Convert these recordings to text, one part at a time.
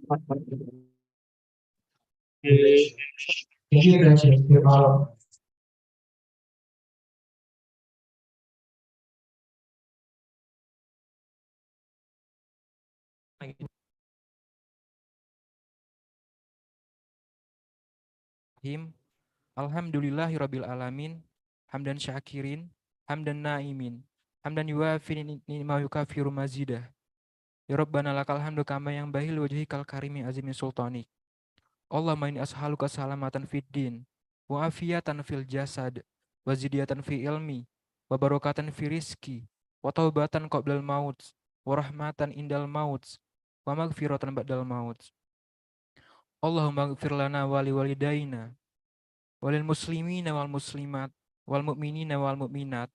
Thank you, Rachel. You are Him. Alhamdulillahirabbil alamin. Hamdan syakirin, hamdan naimin, hamdan yuafi ni'ma yukafiru mazidah. Ya Rabbana lakal hamdu kama yang bahil wajhikal karimi azimi sultanik. Allahumma inni as'aluka salamatan fid din, wa afiyatan fil jasad, wa zidiyatan fi ilmi, wa barakatan fi rizki, wa taubatan qablal maut, wa rahmatan indal maut, wa magfiratan ba'dal maut. Allahumma gfir lana wa liwalidayna walil muslimina wal muslimat wal mu'minina wal mu'minat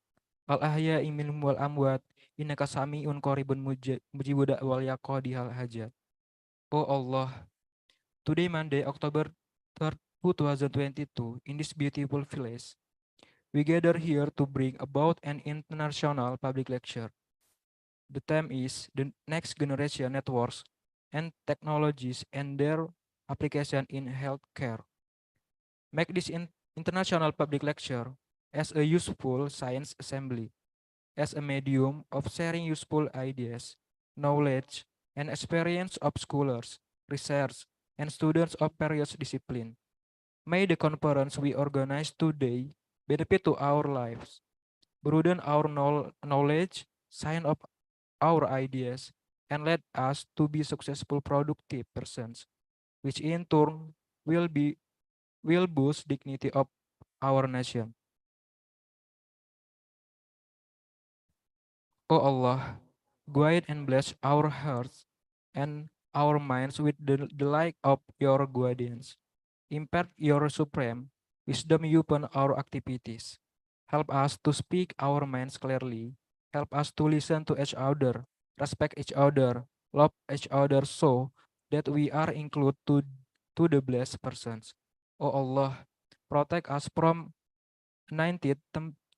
al ahya'i minhum wal amwat innaka sami'un qaribun mujibu da'wal yaqadi hal hajat. Oh Allah, today Monday, October 3rd, 2022, in this beautiful village, we gather here to bring about an international public lecture. The theme is the next generation networks and technologies and their application in healthcare. Make this international public lecture as a useful science assembly, as a medium of sharing useful ideas, knowledge, and experience of scholars, research, and students of various disciplines. May the conference we organize today benefit to our lives, broaden our knowledge, sign up our ideas, and let us to be successful, productive persons, which in turn will boost dignity of our nation. O Allah, guide and bless our hearts and our minds with the light of your guidance. Impart your supreme wisdom upon our activities. Help us to speak our minds clearly. Help us to listen to each other, respect each other, love each other so that we are included to the blessed persons. O Allah, protect us from 19th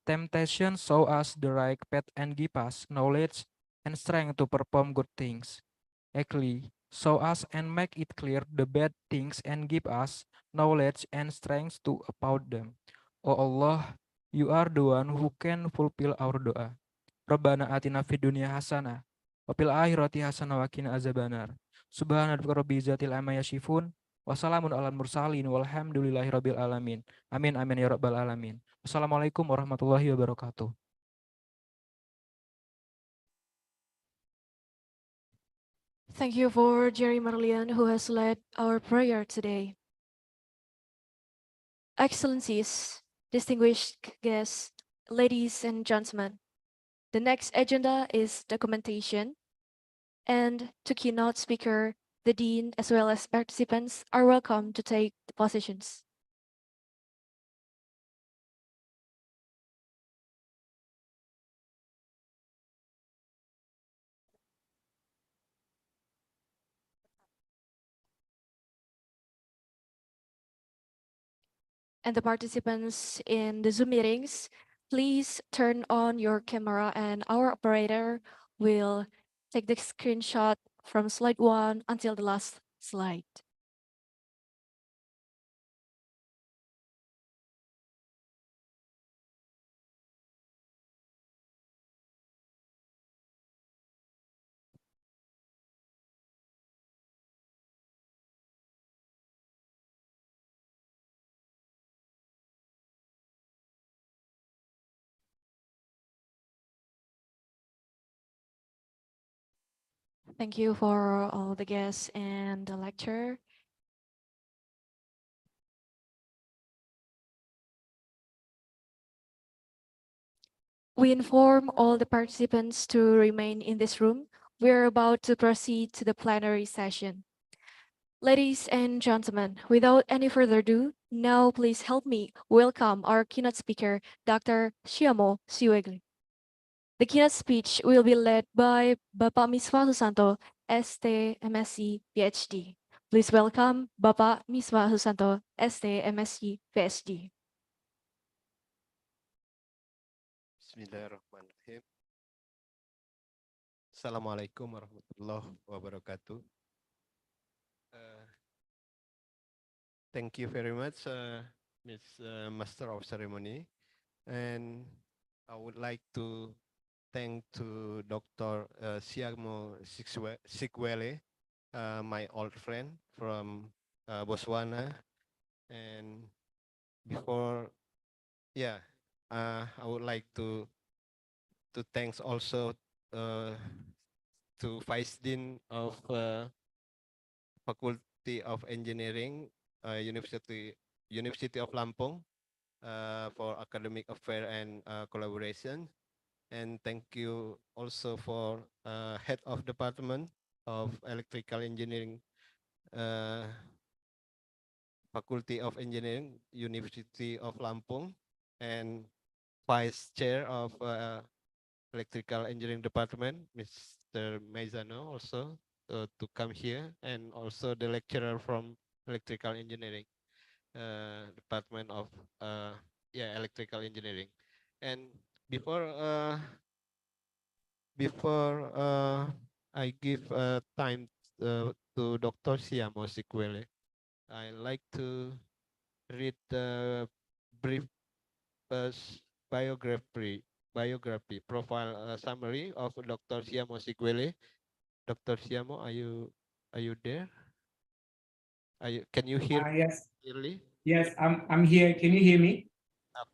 temptation, show us the right path and give us knowledge and strength to perform good things. Actually, show us and make it clear the bad things and give us knowledge and strength to oppose them. O Allah, you are the one who can fulfill our doa. Rabbana atina fid dunya hasanah wa fil akhirati hasanah wa qina azabannar. Subhana rabbika rabbil izzati amma yasifun. Wassalamun alal mursalin walhamdulillahi rabbil alamin. Amin amin ya rabbal alamin. Assalamualaikum warahmatullahi wabarakatuh. Thank you for Jerry Marlian, who has led our prayer today. Excellencies, distinguished guests, ladies and gentlemen, the next agenda is documentation, and to keynote speaker, the Dean, as well as participants, are welcome to take the positions. And the participants in the Zoom meetings, please turn on your camera and our operator will take the screenshot from slide 1 until the last slide. Thank you for all the guests and the lecture. We inform all the participants to remain in this room. We're about to proceed to the plenary session. Ladies and gentlemen, without any further ado, now please help me welcome our keynote speaker, Dr. Shyamo Siwegli. The keynote speech will be led by Bapak Miswah Susanto, ST MSc PhD. Please welcome Bapak Miswah Susanto, ST MSc PhD. Bismillahirrahmanirrahim. Assalamualaikum warahmatullahi wabarakatuh. Uh, Thank you very much, Miss Master of Ceremony, and I would like to thank to Dr. Siagmo Sikwele, my old friend from Botswana, and before, yeah, I would like to thanks also uh, to Vice Dean of Faculty of Engineering, University of Lampung, for academic affair and collaboration. And thank you also for Head of Department of Electrical Engineering, uh, Faculty of Engineering, University of Lampung, and Vice Chair of Electrical Engineering Department, Mr. Maizano, also to come here, and also the lecturer from Electrical Engineering Department of Electrical Engineering. And before I give time to Dr. Siamo Sikwele, I like to read the brief uh, s- biography profile summary of Dr. Siamo Sikwele. Dr. Siamo, are you there? Can you hear me Yes, clearly? yes, I'm here. Can you hear me?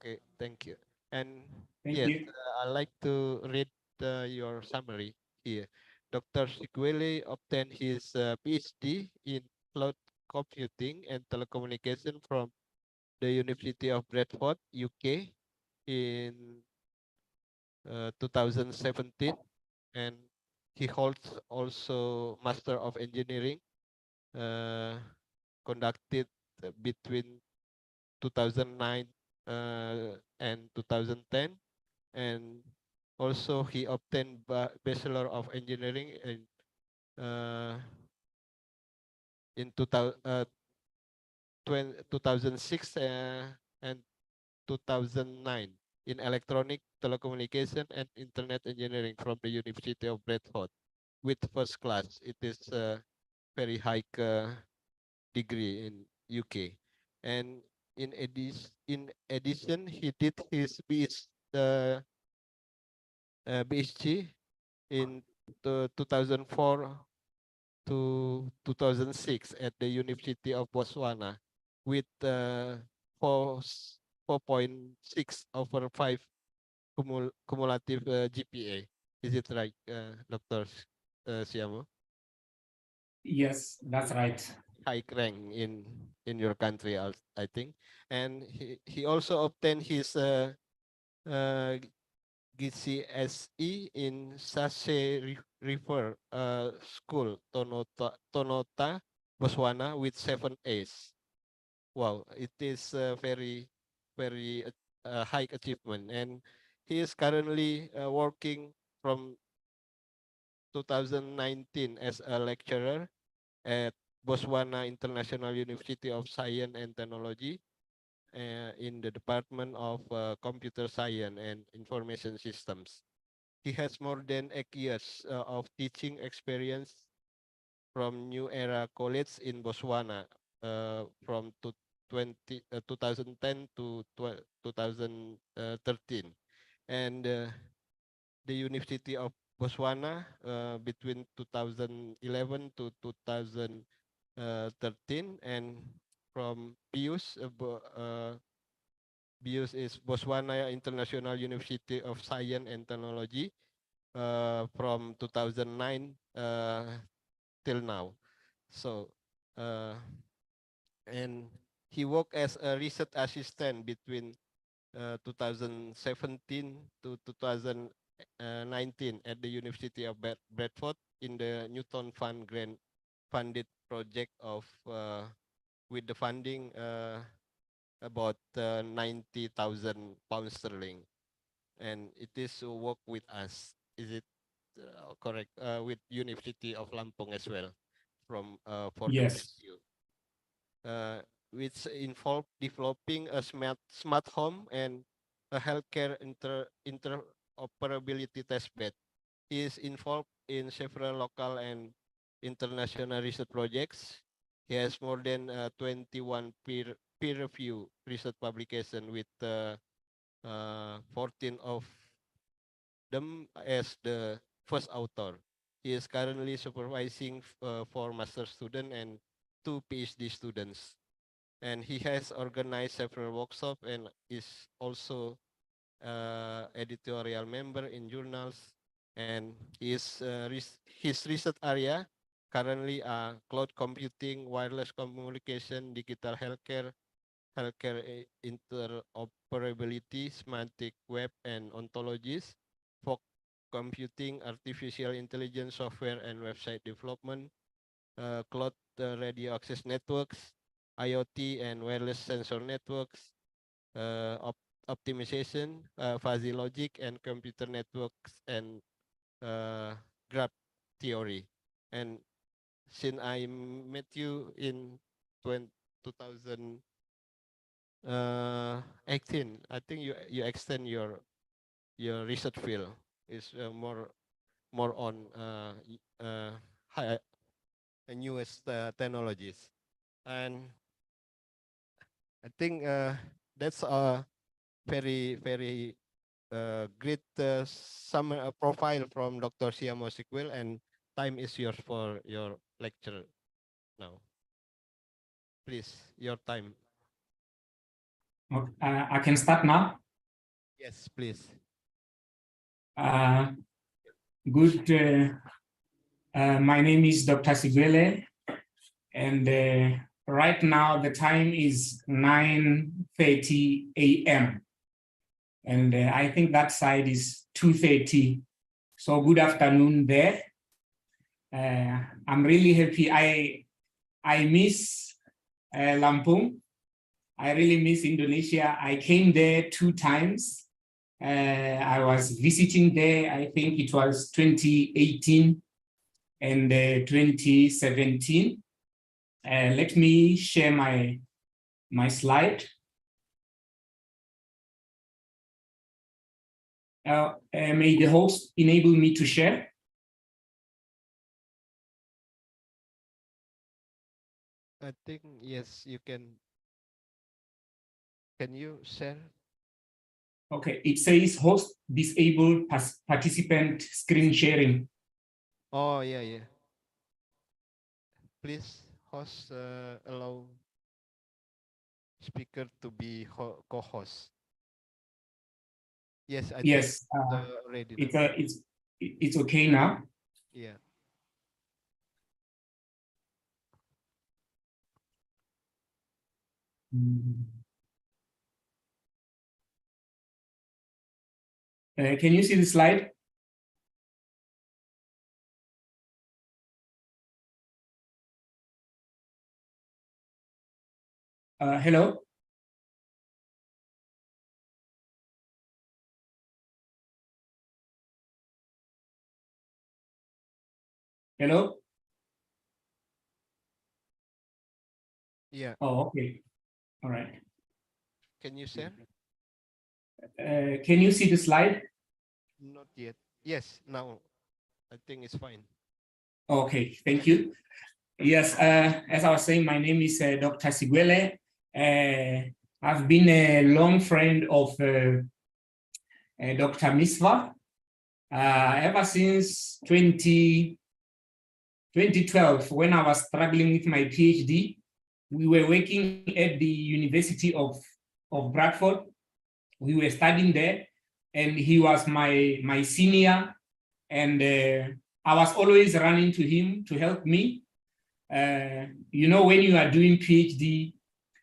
Okay, thank you. And Thank yes, you. I like to read your summary here. Dr. Sikwele obtained his PhD in cloud computing and telecommunication from the University of Bradford, UK, in 2017, and he holds also Master of Engineering uh, conducted between 2009 and 2010, and also he obtained Bachelor of Engineering uh, in 2006 and 2009 in Electronic Telecommunication and Internet Engineering from the University of Bradford with first class. It is a very high degree in UK, and in addition he did his BSc in 2004 to 2006 at the University of Botswana with 4 4.6 over 5 cumulative GPA. Is it right, Dr. Siamo? Yes, that's right. High rank in your country, I think. And he also obtained his uh, GCSE in Sase River School, Tonota, Botswana, with 7 A's. Wow, it is a very high achievement. And he is currently working from 2019 as a lecturer at Botswana International University of Science and Technology in the Department of Computer Science and Information Systems. He has more than 8 years of teaching experience from New Era College in Botswana from 2010 to 2013, and the University of Botswana between 2011 to 2013, and from BIUS, BIUS is Botswana International University of Science and Technology from 2009 till now. So, and he worked as a research assistant between 2017 to 2019 at the University of Bradford in the Newton Fund grant funded project of with the funding about 90,000 pounds sterling, and it is to work with us. Is it correct? With University of Lampung as well, from for the Yes. rescue, uh, which involve developing a smart home and a healthcare interoperability testbed. He is involved in several local and international research projects, He has more than 21 peer review research publication with 14 of them as the first author. He is currently supervising 4 master students and 2 PhD students. And he has organized several workshops and is also editorial member in journals. And his research area currently are cloud computing, wireless communication, digital healthcare, interoperability, semantic web, and ontologies, fog computing, artificial intelligence software and website development, cloud radio access networks, IoT and wireless sensor networks, optimization, fuzzy logic, and computer networks, and graph theory. And since I met you in 2018, I think you extend your research field is more on high newest technologies, and I think that's a very great summary profile from Dr. Siamo Sikwil, and time is yours for your lecture now. Please, your time. Okay, I can start now. Yes, please. Good. My name is Dr. Sigwele, and right now the time is 9:30 a.m. And I think that side is 2:30. So good afternoon there. I'm really happy. I miss Lampung. I really miss Indonesia. I came there 2 times. I was visiting there, I think it was 2018 and 2017. Let me share my slide. May the host enable me to share? I think, yes, you can. Can you share? Okay, it says host disabled participant screen sharing. Oh, yeah. Please, host, allow speaker to be co-host. Yes, I Yes, think ready now. it's okay now. Yeah. Can you see the slide? Hello? Hello? Yeah. Oh, okay. All right. Can you share? Can you see the slide? Not yet. Yes, now I think it's fine. Okay, thank you. Yes, as I was saying, my name is Dr. Sigwele. I've been a long friend of Dr. Misva ever since 2012, when I was struggling with my PhD. We were working at the University of Bradford. We were studying there, and he was my senior, and I was always running to him to help me. You know, when you are doing PhD,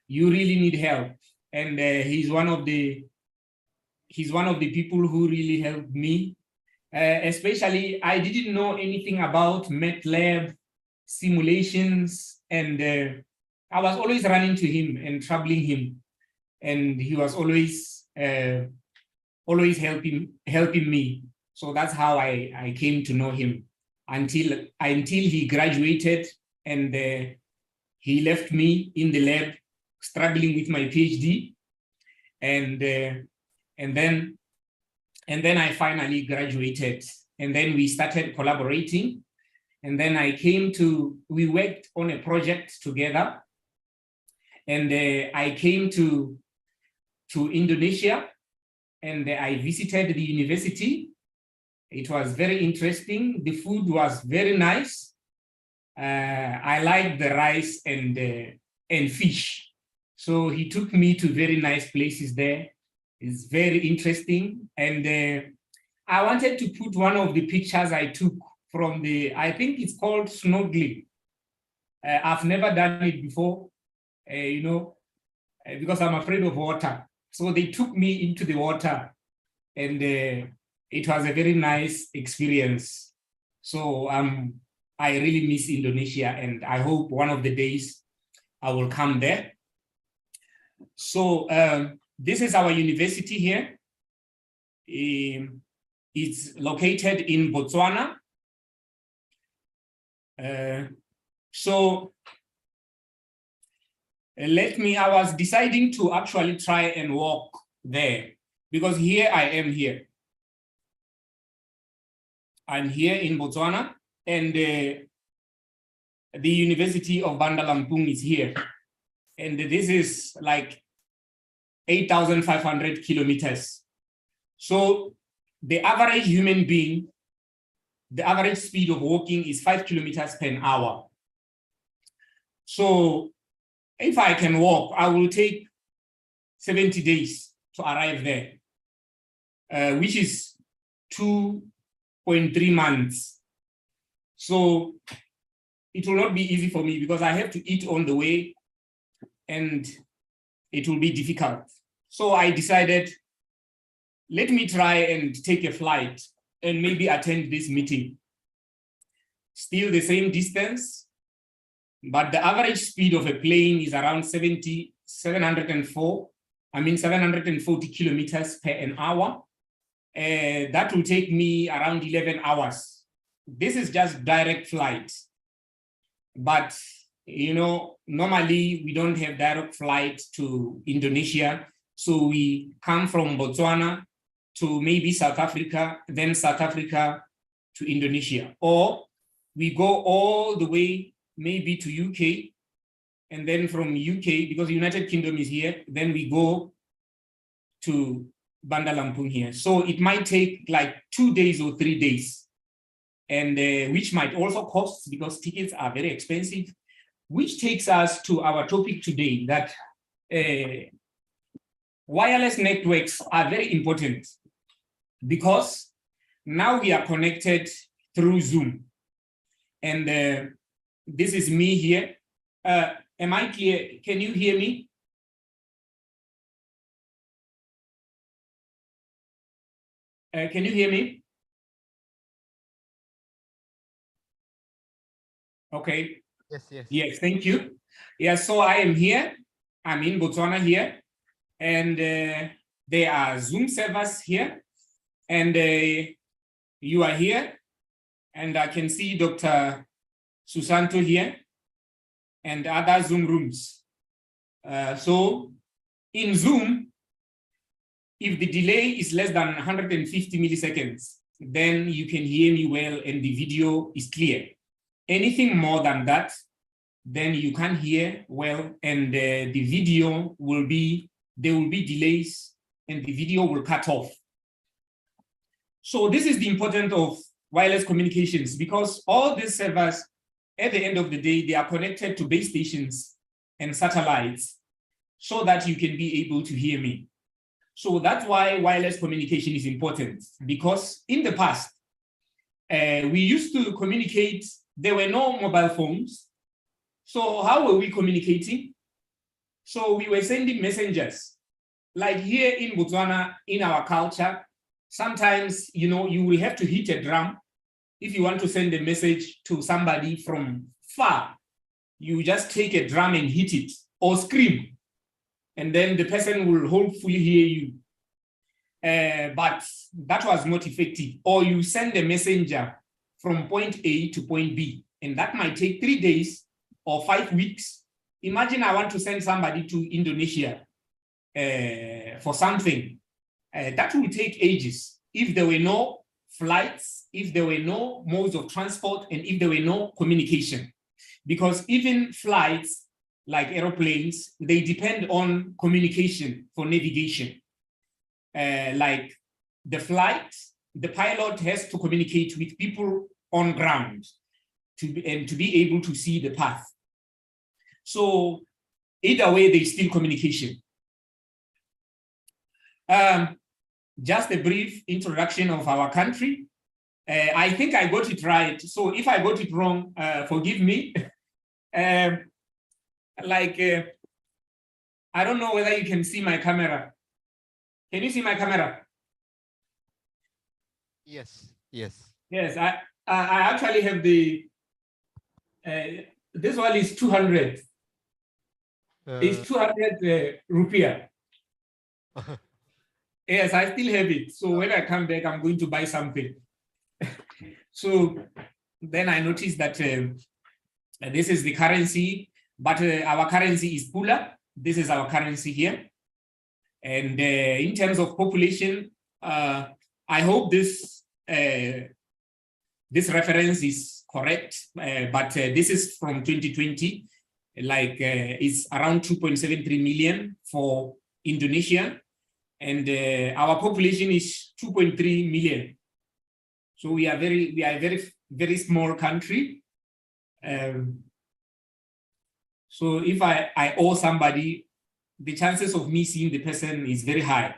you really need help, and he's one of the people who really helped me. Especially, I didn't know anything about MATLAB simulations, and I was always running to him and troubling him, and he was always helping me. So that's how I came to know him until he graduated, and he left me in the lab struggling with my PhD, and then I finally graduated, and then we started collaborating. And then we worked on a project together. And I came to Indonesia, and I visited the university. It was very interesting. The food was very nice. I liked the rice and fish. So he took me to very nice places there. It's very interesting. And I wanted to put one of the pictures I took from I think it's called snorkeling. I've never done it before, because I'm afraid of water. So they took me into the water, and it was a very nice experience. So I really miss Indonesia, and I hope one of the days I will come there. So this is our university here. It's located in Botswana. I was deciding to actually try and walk there, because here I am here. I'm here in Botswana, and the University of Bandar Lampung is here. And this is like 8,500 kilometers. So the average human being, the average speed of walking is 5 kilometers per hour. So if I can walk, I will take 70 days to arrive there, which is 2.3 months. So it will not be easy for me, because I have to eat on the way, and it will be difficult. So I decided, let me try and take a flight and maybe attend this meeting. Still the same distance, but the average speed of a plane is around 740 kilometers per an hour. That will take me around 11 hours. This is just direct flight. But, normally we don't have direct flight to Indonesia. So we come from Botswana to maybe South Africa, then South Africa to Indonesia. Or we go all the way maybe to UK, and then from UK, because United Kingdom is here, then we go to Bandar Lampung here. So it might take like 2 days or 3 days, and which might also cost, because tickets are very expensive, which takes us to our topic today, that wireless networks are very important, because now we are connected through Zoom. And this is me here. Am I clear? Can you hear me? Can you hear me? Okay. Yes. Yes, thank you. Yeah, so I am here. I'm in Botswana here. And there are Zoom servers here. And you are here. And I can see Dr. Susanto here and other Zoom rooms. So in Zoom, if the delay is less than 150 milliseconds, then you can hear me well and the video is clear. Anything more than that, then you can't hear well, and the video will be, there will be delays and the video will cut off. So this is the importance of wireless communications, because all these servers, at the end of the day, they are connected to base stations and satellites so that you can be able to hear me. So that's why wireless communication is important, because in the past, we used to communicate, there were no mobile phones. So how were we communicating? So we were sending messengers. Like here in Botswana, in our culture, sometimes, you will have to hit a drum. If you want to send a message to somebody from far, you just take a drum and hit it, or scream, and then the person will hopefully hear you. But that was not effective. Or you send a messenger from point A to point B, and that might take 3 days or 5 weeks. Imagine I want to send somebody to Indonesia for something. That will take ages if there were no flights, if there were no modes of transport, and if there were no communication. Because even flights, like aeroplanes, they depend on communication for navigation. Like the flight, the pilot has to communicate with people on ground to be able to see the path. So either way, there's still communication. Just a brief introduction of our country. I think I got it right. So if I got it wrong, forgive me. I don't know whether you can see my camera. Can you see my camera? Yes, yes. Yes, I actually have the, this one is 200. It's 200 rupiah. Yes, I still have it. So when I come back, I'm going to buy something. So then I noticed that this is the currency, but our currency is Pula. This is our currency here. And in terms of population, I hope this reference is correct, but this is from 2020. Like it's around 2.73 million for Indonesia, and our population is 2.3 million. So we are a very small country. So if I owe somebody, the chances of me seeing the person is very high.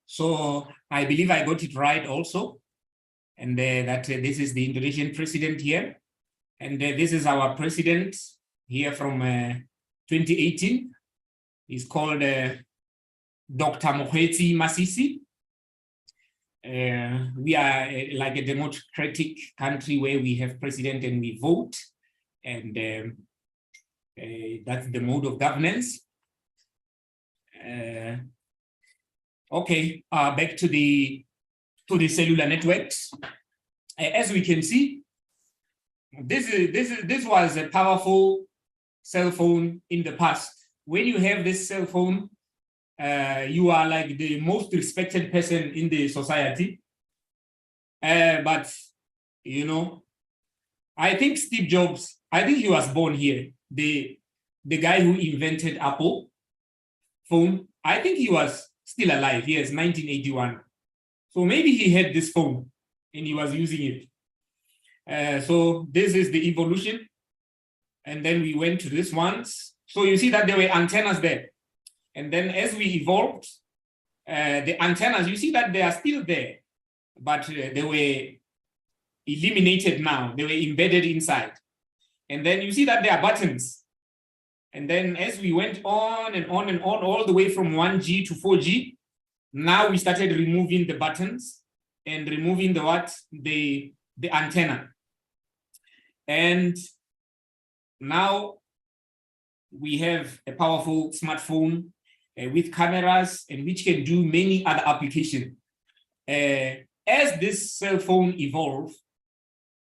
So I believe I got it right also, and that this is the Indonesian president here. And this is our president here from 2018. He's called Dr. Mokgweetsi Masisi. We are like a democratic country where we have president and we vote. And that's the mode of governance. Okay, back to the cellular networks. As we can see, this was a powerful cell phone in the past. When you have this cell phone, you are like the most respected person in the society. But you know, I think Steve Jobs, I think he was born here. The guy who invented Apple phone, I think he was still alive. Yes, 1981. So maybe he had this phone and he was using it. So this is the evolution. And then we went to this ones. So you see that there were antennas there. And then as we evolved, the antennas, you see that they are still there, but they were eliminated now. They were embedded inside. And then you see that there are buttons. And then as we went on and on and on, all the way from 1G to 4G, now we started removing the buttons and removing the antenna. And now we have a powerful smartphone with cameras and which can do many other applications. As this cell phone evolved,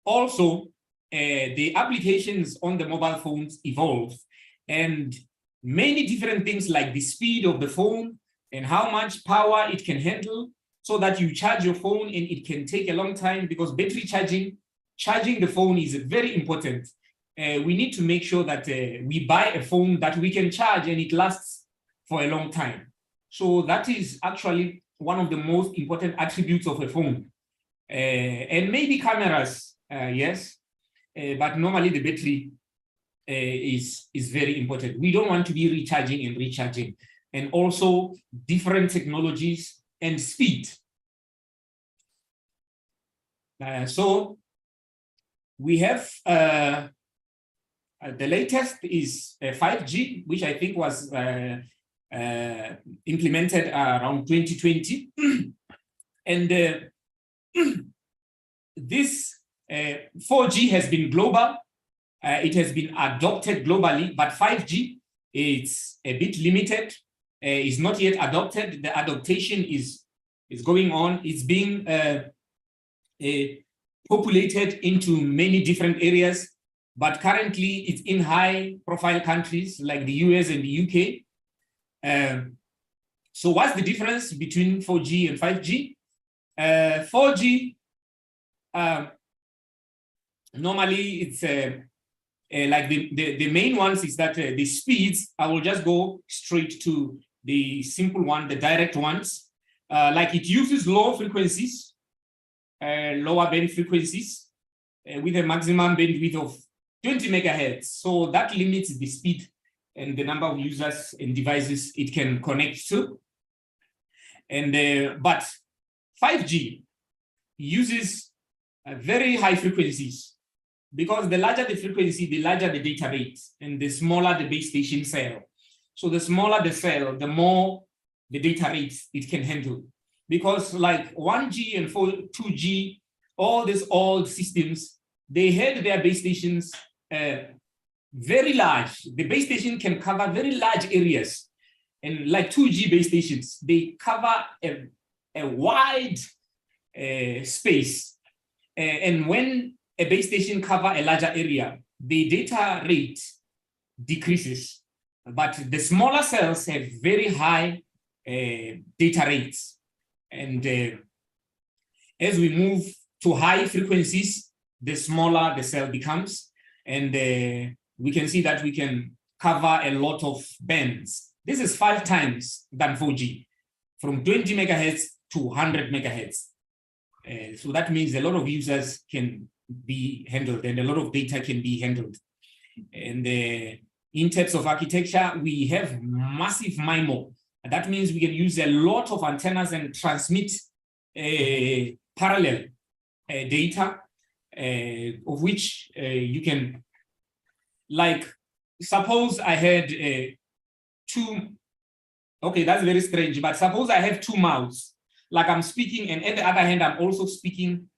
also the applications on the mobile phones evolved, and many different things like the speed of the phone and how much power it can handle, so that you charge your phone and it can take a long time, because battery charging the phone is very important. We need to make sure that we buy a phone that we can charge and it lasts for a long time. So that is actually one of the most important attributes of a phone. And maybe cameras, yes, but normally the battery is very important. We don't want to be recharging and recharging, and also different technologies and speed. So we have the latest is 5G, which I think was implemented around 2020. And this 4G has been global. It has been adopted globally, but 5G, it's a bit limited. It's not yet adopted. The adaptation is going on. It's being populated into many different areas, but currently it's in high-profile countries like the US and the UK. So what's the difference between 4G and 5G? 4G, normally it's like the main ones is that the speeds, I will just go straight to the simple one, the direct ones. Like it uses low frequencies, lower band frequencies with a maximum bandwidth of 20 megahertz. So that limits the speed and the number of users and devices it can connect to. And but 5G uses very high frequencies, because the larger the frequency, the larger the data rate, and the smaller the base station cell. So the smaller the cell, the more the data rates it can handle. Because like 1G and 2G, all these old systems, they had their base stations very large. The base station can cover very large areas. And like 2G base stations, they cover a wide space. And when a base station cover a larger area, the data rate decreases. But the smaller cells have very high data rates. And as we move to high frequencies, the smaller the cell becomes. And we can see that we can cover a lot of bands. This is 5 times than 4G, from 20 megahertz to 100 megahertz. So that means a lot of users can be handled and a lot of data can be handled. And in terms of architecture, we have massive MIMO. That means we can use a lot of antennas and transmit parallel data, of which you can, like, suppose I had okay, that's very strange, but suppose I have 2 mouths, like I'm speaking, and at the other hand, I'm also speaking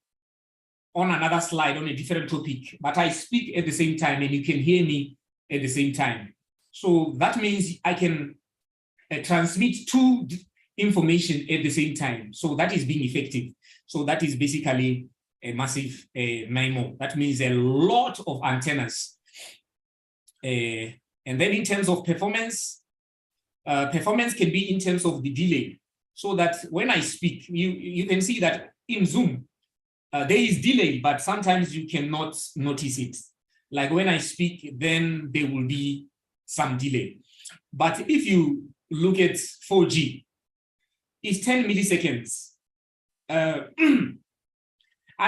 on another slide on a different topic, but I speak at the same time and you can hear me at the same time. So that means I can transmit 2 information at the same time. So that is being effective. So that is basically a massive MIMO. That means a lot of antennas. And then in terms of performance, performance can be in terms of the delay. So that when I speak, you can see that in Zoom, there is delay, but sometimes you cannot notice it. Like when I speak, then there will be some delay. But if you look at 4G, it's 10 milliseconds. I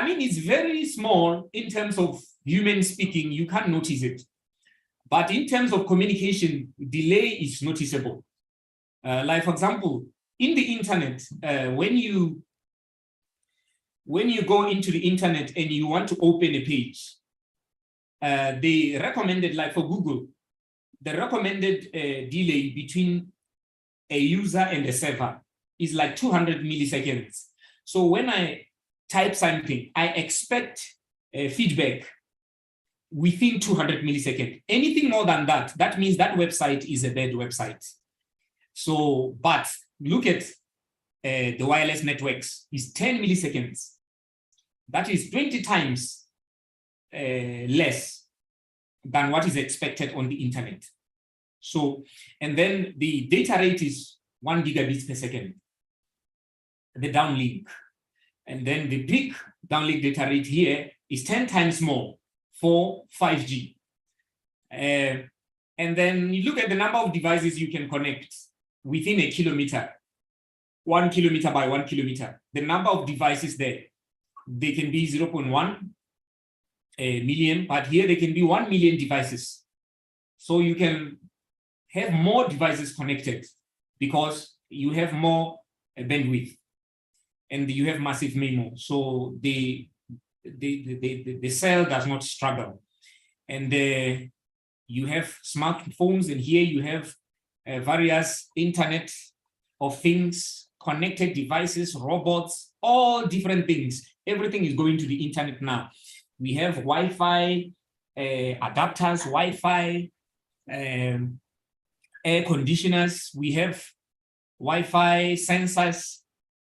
mean, it's very small in terms of human speaking, you can't notice it. But in terms of communication, delay is noticeable. Like, for example, in the internet, when you go into the internet and you want to open a page, they recommended, like for Google, the recommended delay between a user and a server is like 200 milliseconds. So when I type something, I expect feedback within 200 milliseconds. Anything more than that, that means that website is a bad website. So, but look at the wireless networks, is 10 milliseconds. That is 20 times less than what is expected on the internet. So, and then the data rate is 1 gigabits per second, the downlink. And then the peak downlink data rate here is 10 times more for 5G. And then you look at the number of devices you can connect within a kilometer, 1 kilometer by 1 kilometer. The number of devices there, they can be 0.1 million, but here they can be 1 million devices. So you can have more devices connected because you have more bandwidth and you have massive MIMO. So the cell does not struggle. And you have smartphones, and here you have various Internet of Things, connected devices, robots, all different things. Everything is going to the internet now. We have Wi-Fi, adapters, Wi-Fi, air conditioners. We have Wi-Fi sensors.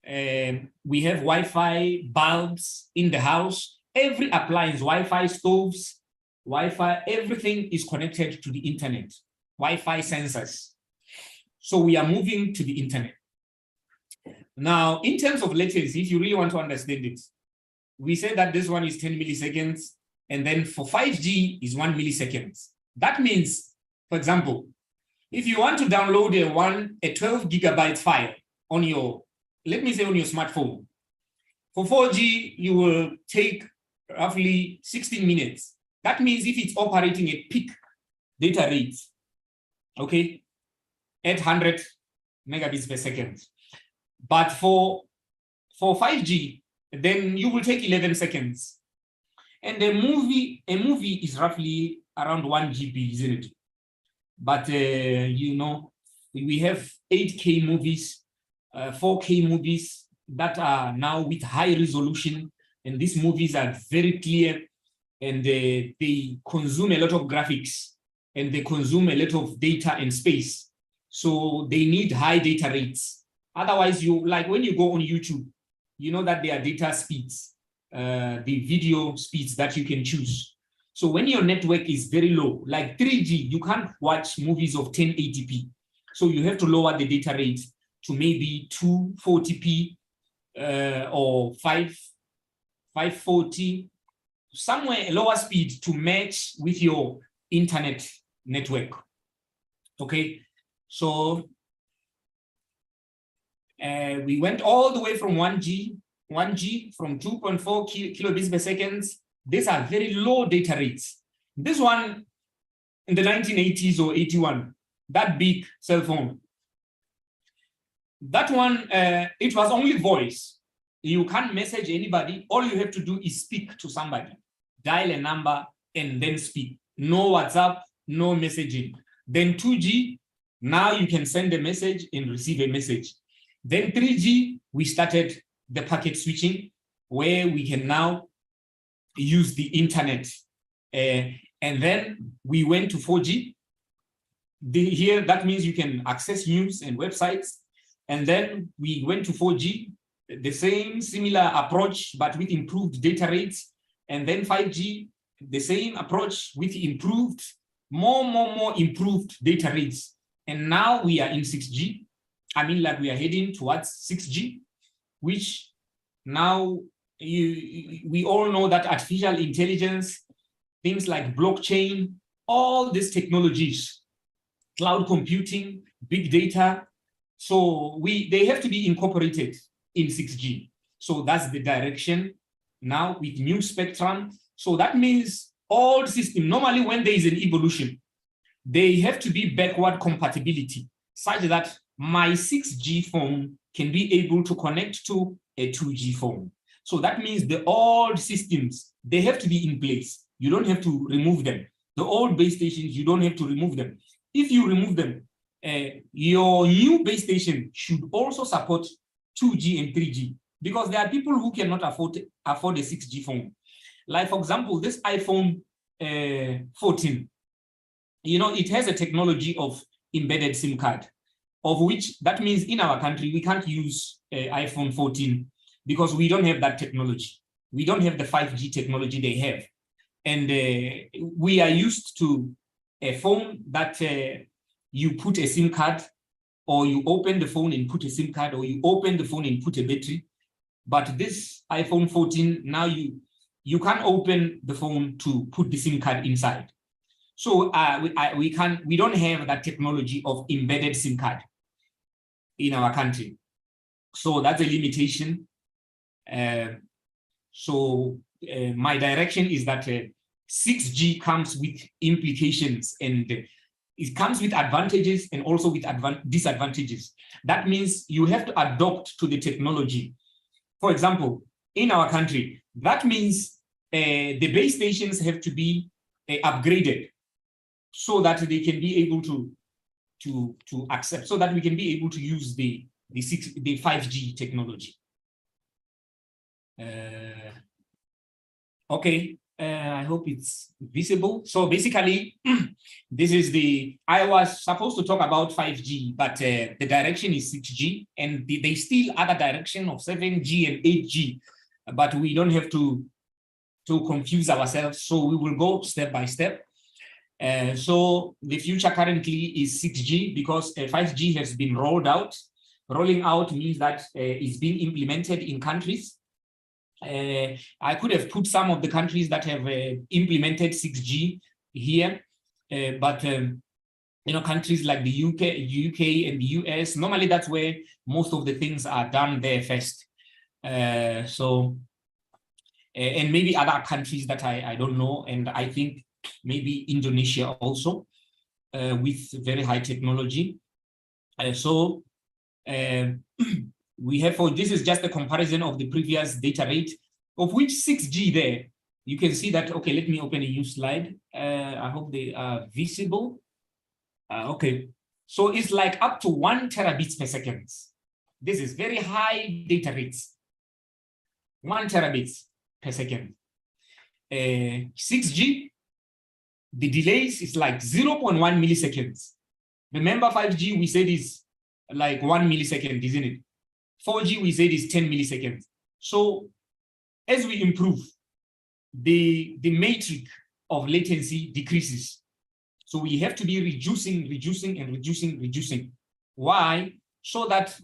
We have Wi-Fi bulbs in the house. Every appliance, Wi-Fi stoves, Wi-Fi, everything is connected to the internet. Wi-Fi sensors. So we are moving to the internet. Now, in terms of latency, if you really want to understand it, we said that this one is 10 milliseconds, and then for 5G is 1 millisecond. That means, for example, if you want to download a 12 gigabyte file on your, let me say on your smartphone, for 4G, you will take roughly 16 minutes. That means if it's operating at peak data rates, okay, 800 megabits per second. But for 5G, then you will take 11 seconds. And a movie is roughly around 1 GB, isn't it? But, you know, we have 8K movies, 4K movies that are now with high resolution. And these movies are very clear, and they consume a lot of graphics, and they consume a lot of data and space. So they need high data rates. Otherwise, you, like when you go on YouTube, you know that there are data speeds, the video speeds that you can choose. So when your network is very low, like 3G, you can't watch movies of 1080p. So you have to lower the data rate to maybe 240p or 540, somewhere a lower speed to match with your internet network. Okay, so we went all the way from 1G from 2.4 kilobits per second. These are very low data rates. This one in the 1980s or 81, that big cell phone, that one, it was only voice. You can't message anybody. All you have to do is speak to somebody, dial a number and then speak. No WhatsApp, no messaging. Then 2G, now you can send a message and receive a message. Then 3G, we started the packet switching, where we can now use the internet. And then we went to 4G. Here, that means you can access news and websites. And then we went to 4G, the same similar approach, but with improved data rates. And then 5G, the same approach with improved, more improved data rates. And now we are in 6G. I mean, like we are heading towards 6G, which now we all know that artificial intelligence, things like blockchain, all these technologies, cloud computing, big data, so they have to be incorporated in 6G. So that's the direction now with new spectrum. So that means all systems, normally when there is an evolution, they have to be backward compatibility, such that my 6G phone can be able to connect to a 2G phone. So that means the old systems, they have to be in place. You don't have to remove them. The old base stations, you don't have to remove them. If you remove them, your new base station should also support 2G and 3G, because there are people who cannot afford a 6G phone. Like, for example, this iPhone 14, you know, it has a technology of embedded SIM card, of which that means in our country, we can't use iPhone 14 because we don't have that technology. We don't have the 5G technology they have. And we are used to a phone that you put a SIM card, or you open the phone and put a SIM card, or you open the phone and put a battery. But this iPhone 14, now you can't open the phone to put the SIM card inside. So we don't have that technology of embedded SIM card in our country. So that's a limitation. My direction is that 6G comes with implications, and it comes with advantages and also with disadvantages. That means you have to adopt to the technology. For example, in our country, that means the base stations have to be upgraded so that they can be able to accept, so that we can be able to use the 5G technology. Okay, I hope it's visible. So basically, this is I was supposed to talk about 5G, but the direction is 6G, and there's still other direction of 7G and 8G, but we don't have to confuse ourselves. So we will go step by step. So the future currently is 6G, because 5G has been rolled out rolling out means that it's being implemented in countries. I could have put some of the countries that have implemented 6G here, but countries like the UK and the US, normally that's where most of the things are done there first. And maybe other countries that I don't know, and I think maybe Indonesia also, with very high technology. We have, this is just a comparison of the previous data rate, of which 6G there, you can see that, okay, let me open a new slide. I hope they are visible. Okay, so it's like up to 1 terabits per second. This is very high data rates. 1 terabits per second. 6G, the delays is like 0.1 milliseconds. Remember 5G, we said is like 1 millisecond, isn't it? 4G, we said is 10 milliseconds. So as we improve, the matrix of latency decreases. So we have to be reducing. Why? So that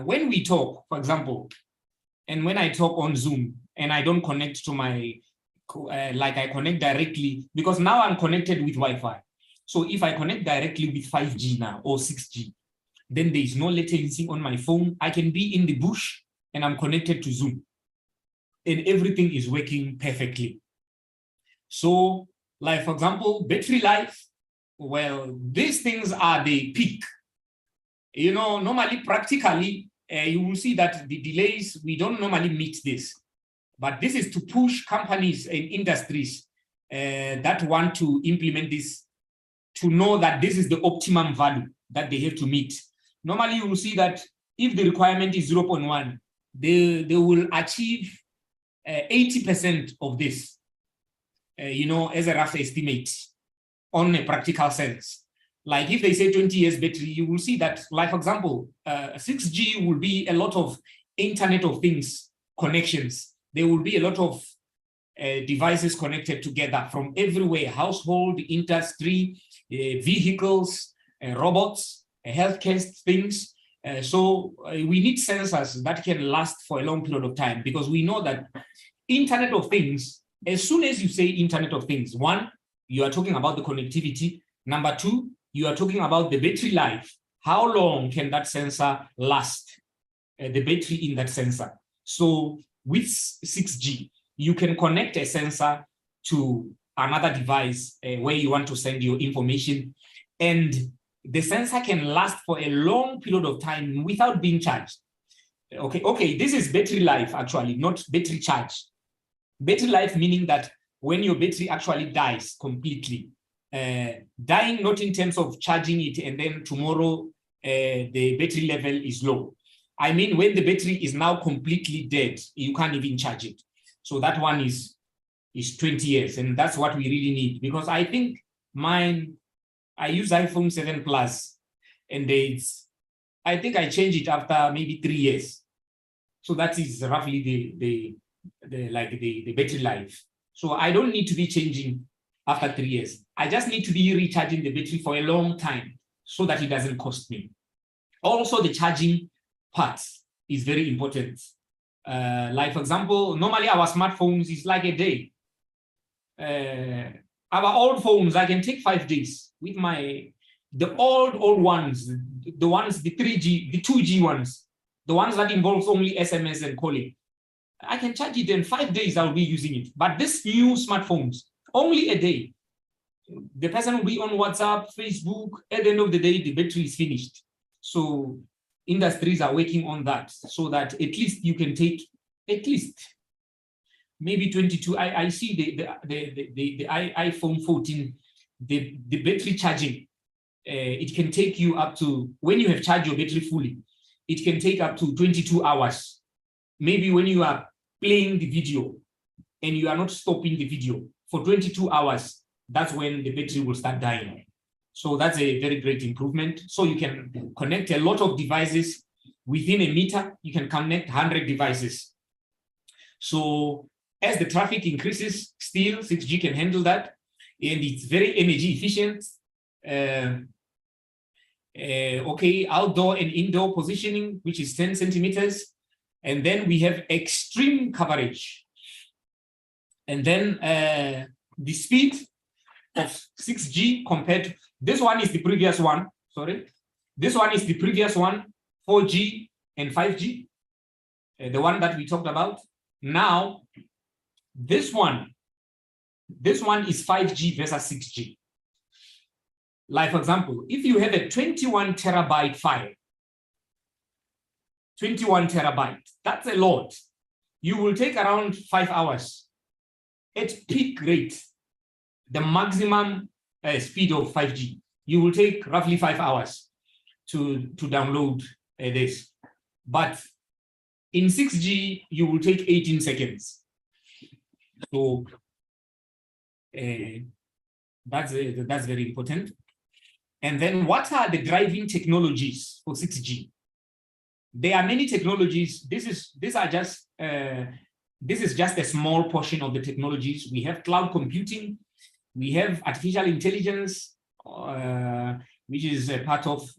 when we talk, for example, and when I talk on Zoom and I don't connect to my, like I connect directly, because now I'm connected with Wi-Fi. So if I connect directly with 5G now or 6G, then there is no latency on my phone. I can be in the bush and I'm connected to Zoom and everything is working perfectly. So like, for example, battery life, well, these things are the peak. Normally, practically, you will see that the delays, we don't normally meet this. But this is to push companies and industries that want to implement this to know that this is the optimum value that they have to meet. Normally, you will see that if the requirement is 0.1, they will achieve 80% of this, as a rough estimate on a practical sense. Like if they say 20 years battery, you will see that, like, for example, 6G will be a lot of Internet of Things connections. There will be a lot of devices connected together from everywhere, household, industry, vehicles, robots, healthcare things. So we need sensors that can last for a long period of time, because we know that Internet of Things, as soon as you say Internet of Things, one, you are talking about the connectivity. Number two, you are talking about the battery life. How long can that sensor last, the battery in that sensor? So with 6G, you can connect a sensor to another device where you want to send your information, and the sensor can last for a long period of time without being charged. Okay, this is battery life actually, not battery charge. Battery life meaning that when your battery actually dies completely, dying not in terms of charging it and then tomorrow the battery level is low. I mean, when the battery is now completely dead, you can't even charge it. So that one is 20 years, and that's what we really need, because I think I use iPhone 7 Plus, and I think I changed it after maybe 3 years. So that is roughly the battery life. So I don't need to be changing after 3 years. I just need to be recharging the battery for a long time so that it doesn't cost me. Also, the charging part is very important. Like, for example, normally our smartphones is like a day. Our old phones, I can take 5 days with the old ones, the 3G, the 2G ones, the ones that involves only SMS and calling. I can charge it in 5 days, I'll be using it. But this new smartphones, only a day. The person will be on WhatsApp, Facebook, at the end of the day, the battery is finished. So industries are working on that so that at least you can take at least maybe 22. I see the iPhone 14, the battery charging, it can take you up to, when you have charged your battery fully, it can take up to 22 hours. Maybe when you are playing the video and you are not stopping the video for 22 hours, that's when the battery will start dying. So that's a very great improvement. So you can connect a lot of devices within a meter. You can connect 100 devices. So as the traffic increases, still 6G can handle that. And it's very energy efficient. Okay, outdoor and indoor positioning, which is 10 centimeters. And then we have extreme coverage. And then the speed of 6G compared to, this one is the previous one, sorry. This one is the previous one, 4G and 5G, the one that we talked about. Now, this one is 5G versus 6G. Like, for example, if you have a 21 terabyte file, 21 terabyte, that's a lot. You will take around 5 hours at peak rate, the maximum speed of 5G. You will take roughly 5 hours to download this. But in 6G, you will take 18 seconds. So that's very important. And then what are the driving technologies for 6G? There are many technologies. This is just a small portion of the technologies. We have cloud computing, we have artificial intelligence, which is a part of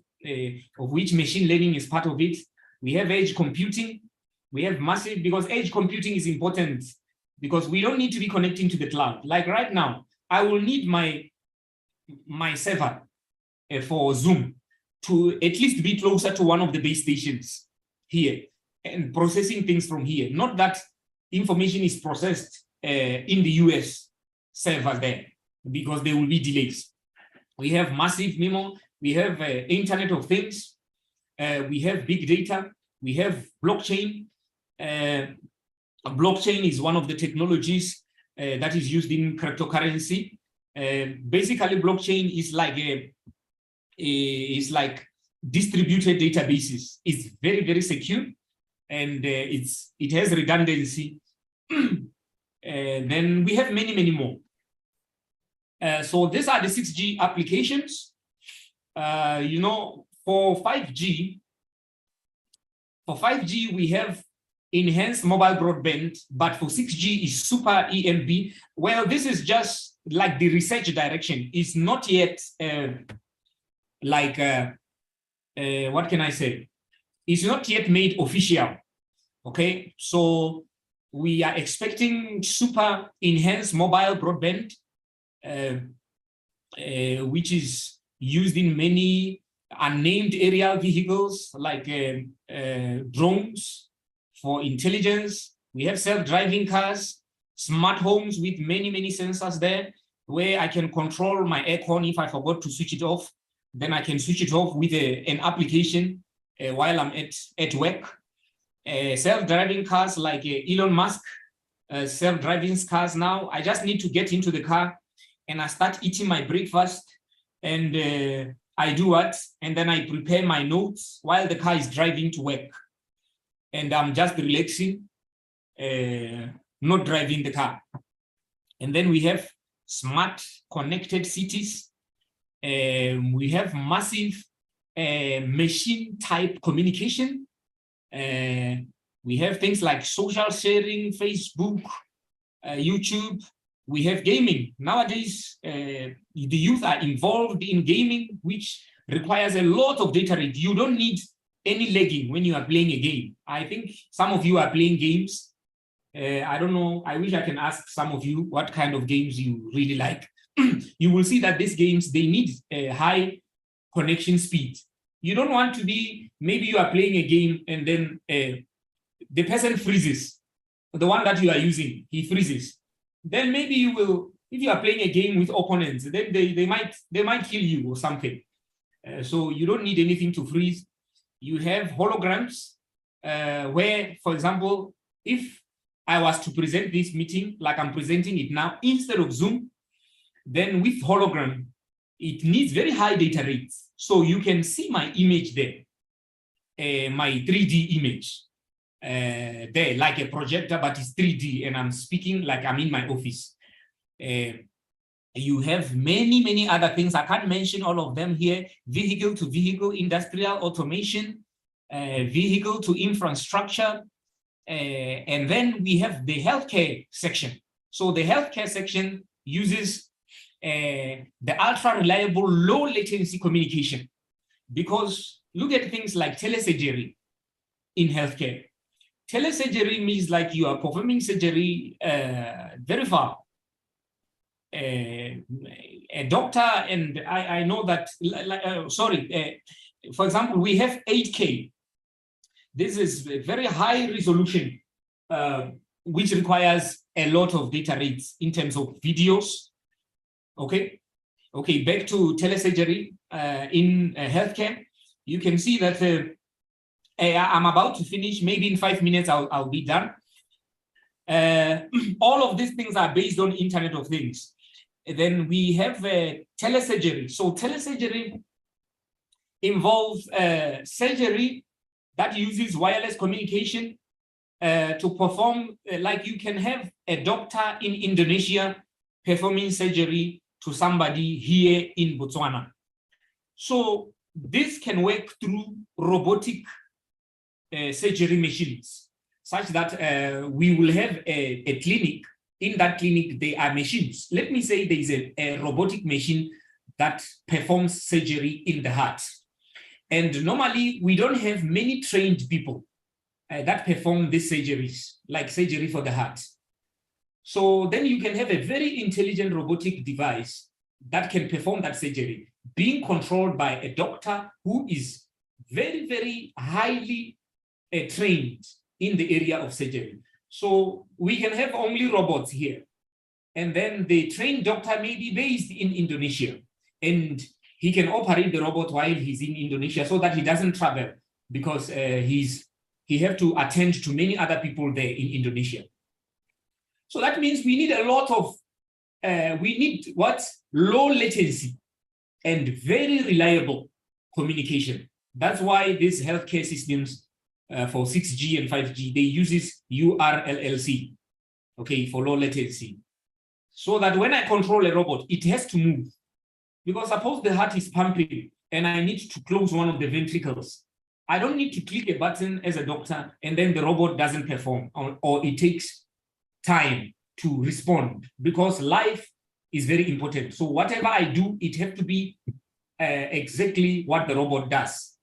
which machine learning is part of it. We have edge computing. We have massive, because edge computing is important because we don't need to be connecting to the cloud. Like right now, I will need my server for Zoom to at least be closer to one of the base stations here and processing things from here. Not that information is processed in the US server there, because there will be delays. We have massive MIMO, we have Internet of Things, we have big data, we have blockchain. Blockchain is one of the technologies that is used in cryptocurrency. Basically, blockchain is like distributed databases. It's very, very secure, and it has redundancy. Then we have many, many more. So these are the 6G applications. You know, for 5G, we have enhanced mobile broadband, but for 6G is super EMB. Well, this is just like the research direction. It's not yet what can I say? It's not yet made official. Okay, so we are expecting super enhanced mobile broadband, which is used in many unnamed aerial vehicles like drones for intelligence. We have self-driving cars, smart homes with many, many sensors there, where I can control my aircon. If I forgot to switch it off, then I can switch it off with an application while I'm at work. Self-driving cars like Elon Musk, self-driving cars now. I just need to get into the car and I start eating my breakfast, and I do what? And then I prepare my notes while the car is driving to work. And I'm just relaxing, not driving the car. And then we have smart connected cities. We have massive machine type communication. We have things like social sharing, Facebook, YouTube. We have gaming. Nowadays, the youth are involved in gaming, which requires a lot of data rate. You don't need any lagging when you are playing a game. I think some of you are playing games. I don't know. I wish I can ask some of you what kind of games you really like. You will see that these games, they need a high connection speed. You don't want to be, maybe you are playing a game and then the person freezes. The one that you are using, he freezes. Then maybe you will, if you are playing a game with opponents, then they might kill you or something. So you don't need anything to freeze. You have holograms where, for example, if I was to present this meeting like I'm presenting it now instead of Zoom, then with hologram, it needs very high data rates. So you can see my image there, my 3D image there, like a projector, but it's 3D, and I'm speaking like I'm in my office. You have many, many other things. I can't mention all of them here. Vehicle to vehicle, industrial automation, vehicle to infrastructure. And then we have the healthcare section. So the healthcare section uses the ultra reliable low latency communication. because look at things like telesurgery in healthcare. Telesurgery means like you are performing surgery very far. A doctor, and I know that, for example, we have 8K. This is a very high resolution, which requires a lot of data rates in terms of videos. Okay, back to telesurgery in healthcare. You can see that I'm about to finish. Maybe in 5 minutes, I'll be done. All of these things are based on Internet of Things. Then we have telesurgery. So telesurgery involves surgery that uses wireless communication to perform, like you can have a doctor in Indonesia performing surgery to somebody here in Botswana. So this can work through robotic surgery machines, such that we will have a clinic. In that clinic, there are machines. Let me say there is a robotic machine that performs surgery in the heart. And normally, we don't have many trained people that perform these surgeries, like surgery for the heart. So then you can have a very intelligent robotic device that can perform that surgery, being controlled by a doctor who is very, very highly trained in the area of surgery. So we can have only robots here. And then the trained doctor may be based in Indonesia, and he can operate the robot while he's in Indonesia so that he doesn't travel, because he have to attend to many other people there in Indonesia. So that means we need a lot of, low latency and very reliable communication. That's why these healthcare systems for 6G and 5G, they uses URLLC, okay, for low latency. So that when I control a robot, it has to move. Because suppose the heart is pumping and I need to close one of the ventricles. I don't need to click a button as a doctor and then the robot doesn't perform, or it takes time to respond, because life is very important. So whatever I do, it has to be exactly what the robot does,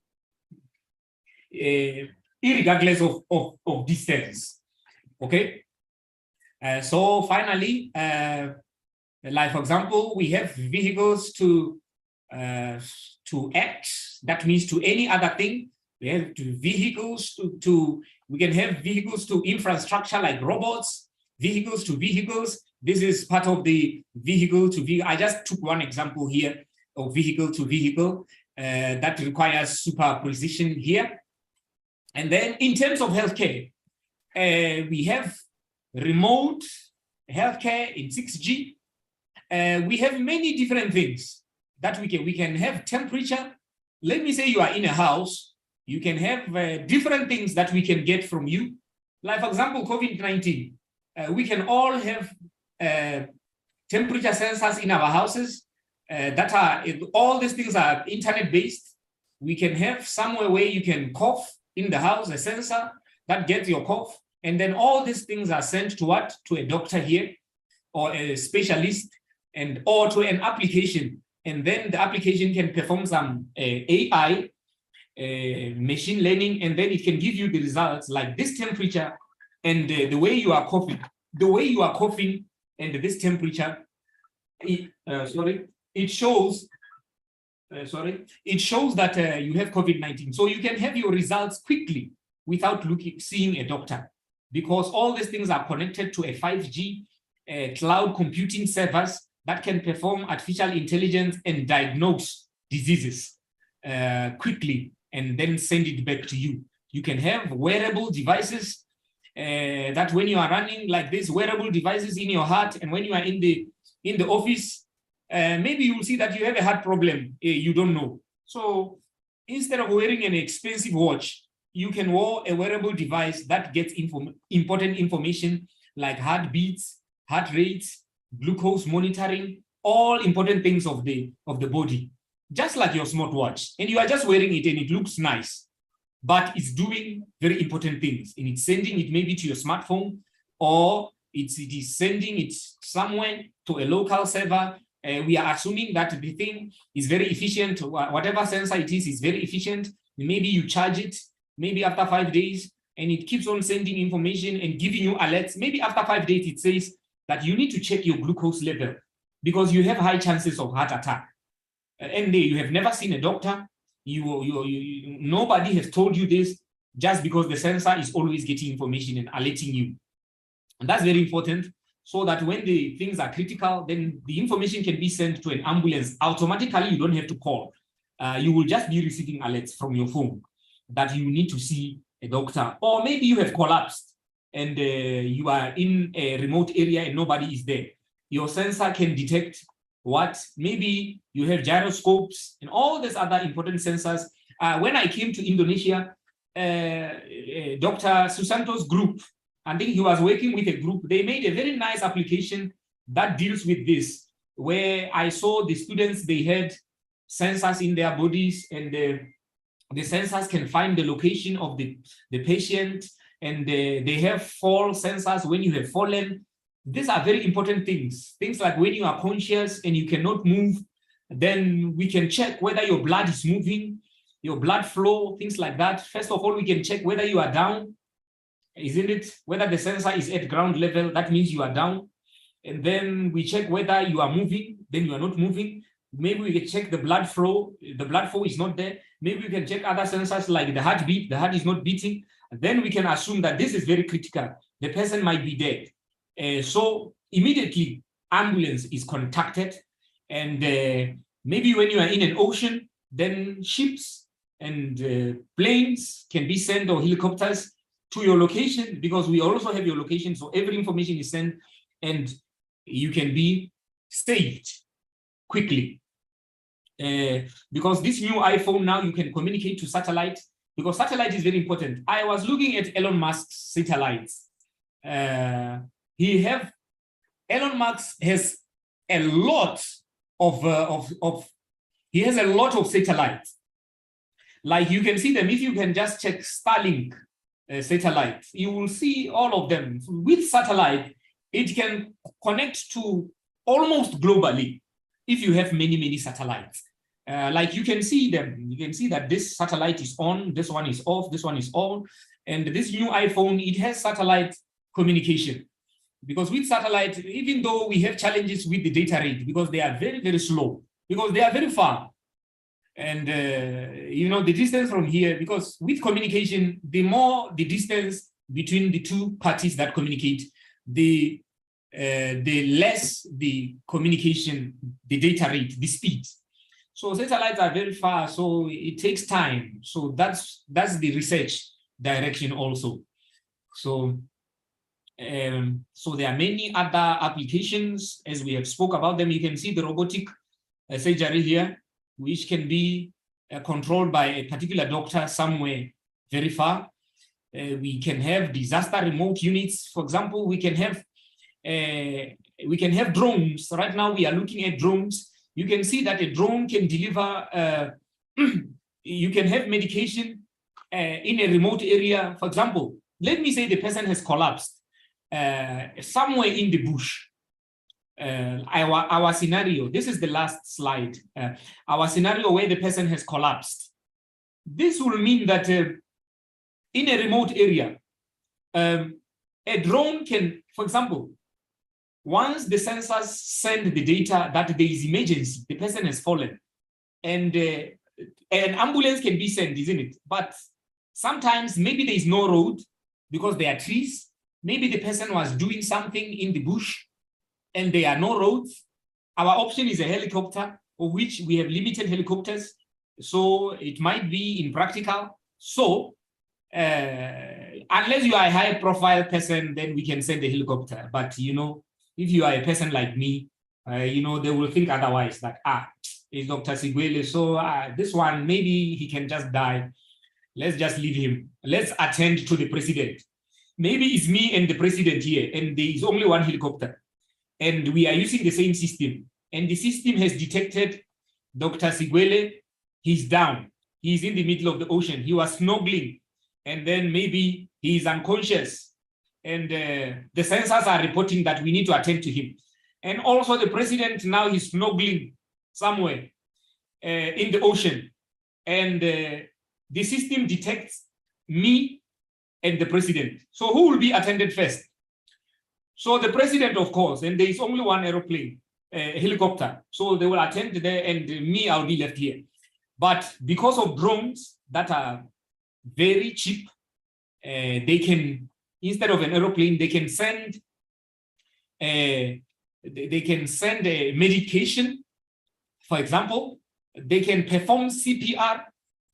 irregardless of distance. Okay. So finally, like for example, we have vehicles to act. That means to any other thing. We have vehicles we can have vehicles to infrastructure like robots, vehicles to vehicles. This is part of the vehicle to vehicle. I just took one example here of vehicle to vehicle that requires super precision here. And then in terms of healthcare, we have remote healthcare in 6G. We have many different things that we can have temperature. Let me say you are in a house, you can have different things that we can get from you. Like for example, COVID-19, we can all have temperature sensors in our houses that are, all these things are internet-based. We can have somewhere where you can cough in the house, a sensor that gets your cough. And then all these things are sent to what? To a doctor here or a specialist, and or to an application. And then the application can perform some AI, machine learning, and then it can give you the results like this temperature and the way you are coughing. The way you are coughing and this temperature, it shows that you have COVID-19. So you can have your results quickly without seeing a doctor, because all these things are connected to a 5G cloud computing servers that can perform artificial intelligence and diagnose diseases quickly and then send it back to you. You can have wearable devices that when you are running like these wearable devices in your heart, and when you are in the office, maybe you will see that you have a heart problem, you don't know. So instead of wearing an expensive watch, you can wear a wearable device that gets important information like heartbeats, heart rates, glucose monitoring, all important things of the body, just like your smartwatch. And you are just wearing it and it looks nice, but it's doing very important things. And it's sending it maybe to your smartphone, or it is sending it somewhere to a local server, we are assuming that the thing is very efficient. Whatever sensor it is very efficient. Maybe you charge it, maybe after 5 days, and it keeps on sending information and giving you alerts. Maybe after 5 days, it says that you need to check your glucose level because you have high chances of heart attack. And you have never seen a doctor. Nobody has told you this, just because the sensor is always getting information and alerting you. And that's very important, so that when the things are critical, then the information can be sent to an ambulance automatically. You don't have to call. You will just be receiving alerts from your phone that you need to see a doctor, or maybe you have collapsed and you are in a remote area and nobody is there. Your sensor can detect what, maybe you have gyroscopes and all these other important sensors. When I came to Indonesia, Dr. Susanto's group, I think he was working with a group. They made a very nice application that deals with this, where I saw the students, they had sensors in their bodies, and the sensors can find the location of the patient, and they have fall sensors when you have fallen. These are very important things. Things like when you are conscious and you cannot move, then we can check whether your blood is moving, your blood flow, things like that. First of all, we can check whether you are down, isn't it? Whether the sensor is at ground level, that means you are down. And then we check whether you are moving, then you are not moving. Maybe we can check the blood flow. The blood flow is not there. Maybe we can check other sensors like the heartbeat. The heart is not beating. Then we can assume that this is very critical. The person might be dead. So immediately ambulance is contacted, and maybe when you are in an ocean, then ships and planes can be sent, or helicopters, to your location, because we also have your location. So every information is sent and you can be saved quickly. Because this new iPhone now, you can communicate to satellite, because satellite is very important. I was looking at Elon Musk's satellites. Elon Musk has a lot of satellites. Like you can see them if you can just check Starlink satellites. You will see all of them. With satellite, it can connect to almost globally if you have many satellites. Like you can see them. You can see that this satellite is on, this one is off, this one is on. And this new iPhone, it has satellite communication. Because with satellite, even though we have challenges with the data rate, because they are very slow, because they are very far. And, the distance from here, because with communication, the more the distance between the two parties that communicate, the less the communication, the data rate, the speed. So satellites are very far, so it takes time. So that's the research direction also. So there are many other applications, as we have spoke about them. You can see the robotic surgery here, which can be controlled by a particular doctor somewhere very far. We can have disaster remote units. For example, we can have drones. Right now, we are looking at drones. You can see that a drone can deliver. You can have medication in a remote area. For example, let me say the person has collapsed somewhere in the bush. Our scenario, this is the last slide, our scenario where the person has collapsed. This will mean that in a remote area, a drone can, for example, once the sensors send the data that there is emergency, the person has fallen, and an ambulance can be sent, isn't it? But sometimes maybe there is no road because there are trees. Maybe the person was doing something in the bush and there are no roads. Our option is a helicopter, of which we have limited helicopters. So it might be impractical. So unless you are a high profile person, then we can send a helicopter. But, if you are a person like me, they will think otherwise, that, it's Dr. Sigwele, so this one, maybe he can just die. Let's just leave him. Let's attend to the president. Maybe it's me and the president here, and there is only one helicopter. And we are using the same system. And the system has detected Dr. Sigwele, he's down. He's in the middle of the ocean. He was snorkeling. And then maybe he is unconscious. And the sensors are reporting that we need to attend to him. And also the president now is snorkeling somewhere in the ocean. And the system detects me and the president. So who will be attended first? So the president, of course, and there is only one aeroplane, a helicopter. So they will attend there, and me, I'll be left here. But because of drones that are very cheap, they can, instead of an aeroplane, they can send a medication. For example, they can perform CPR.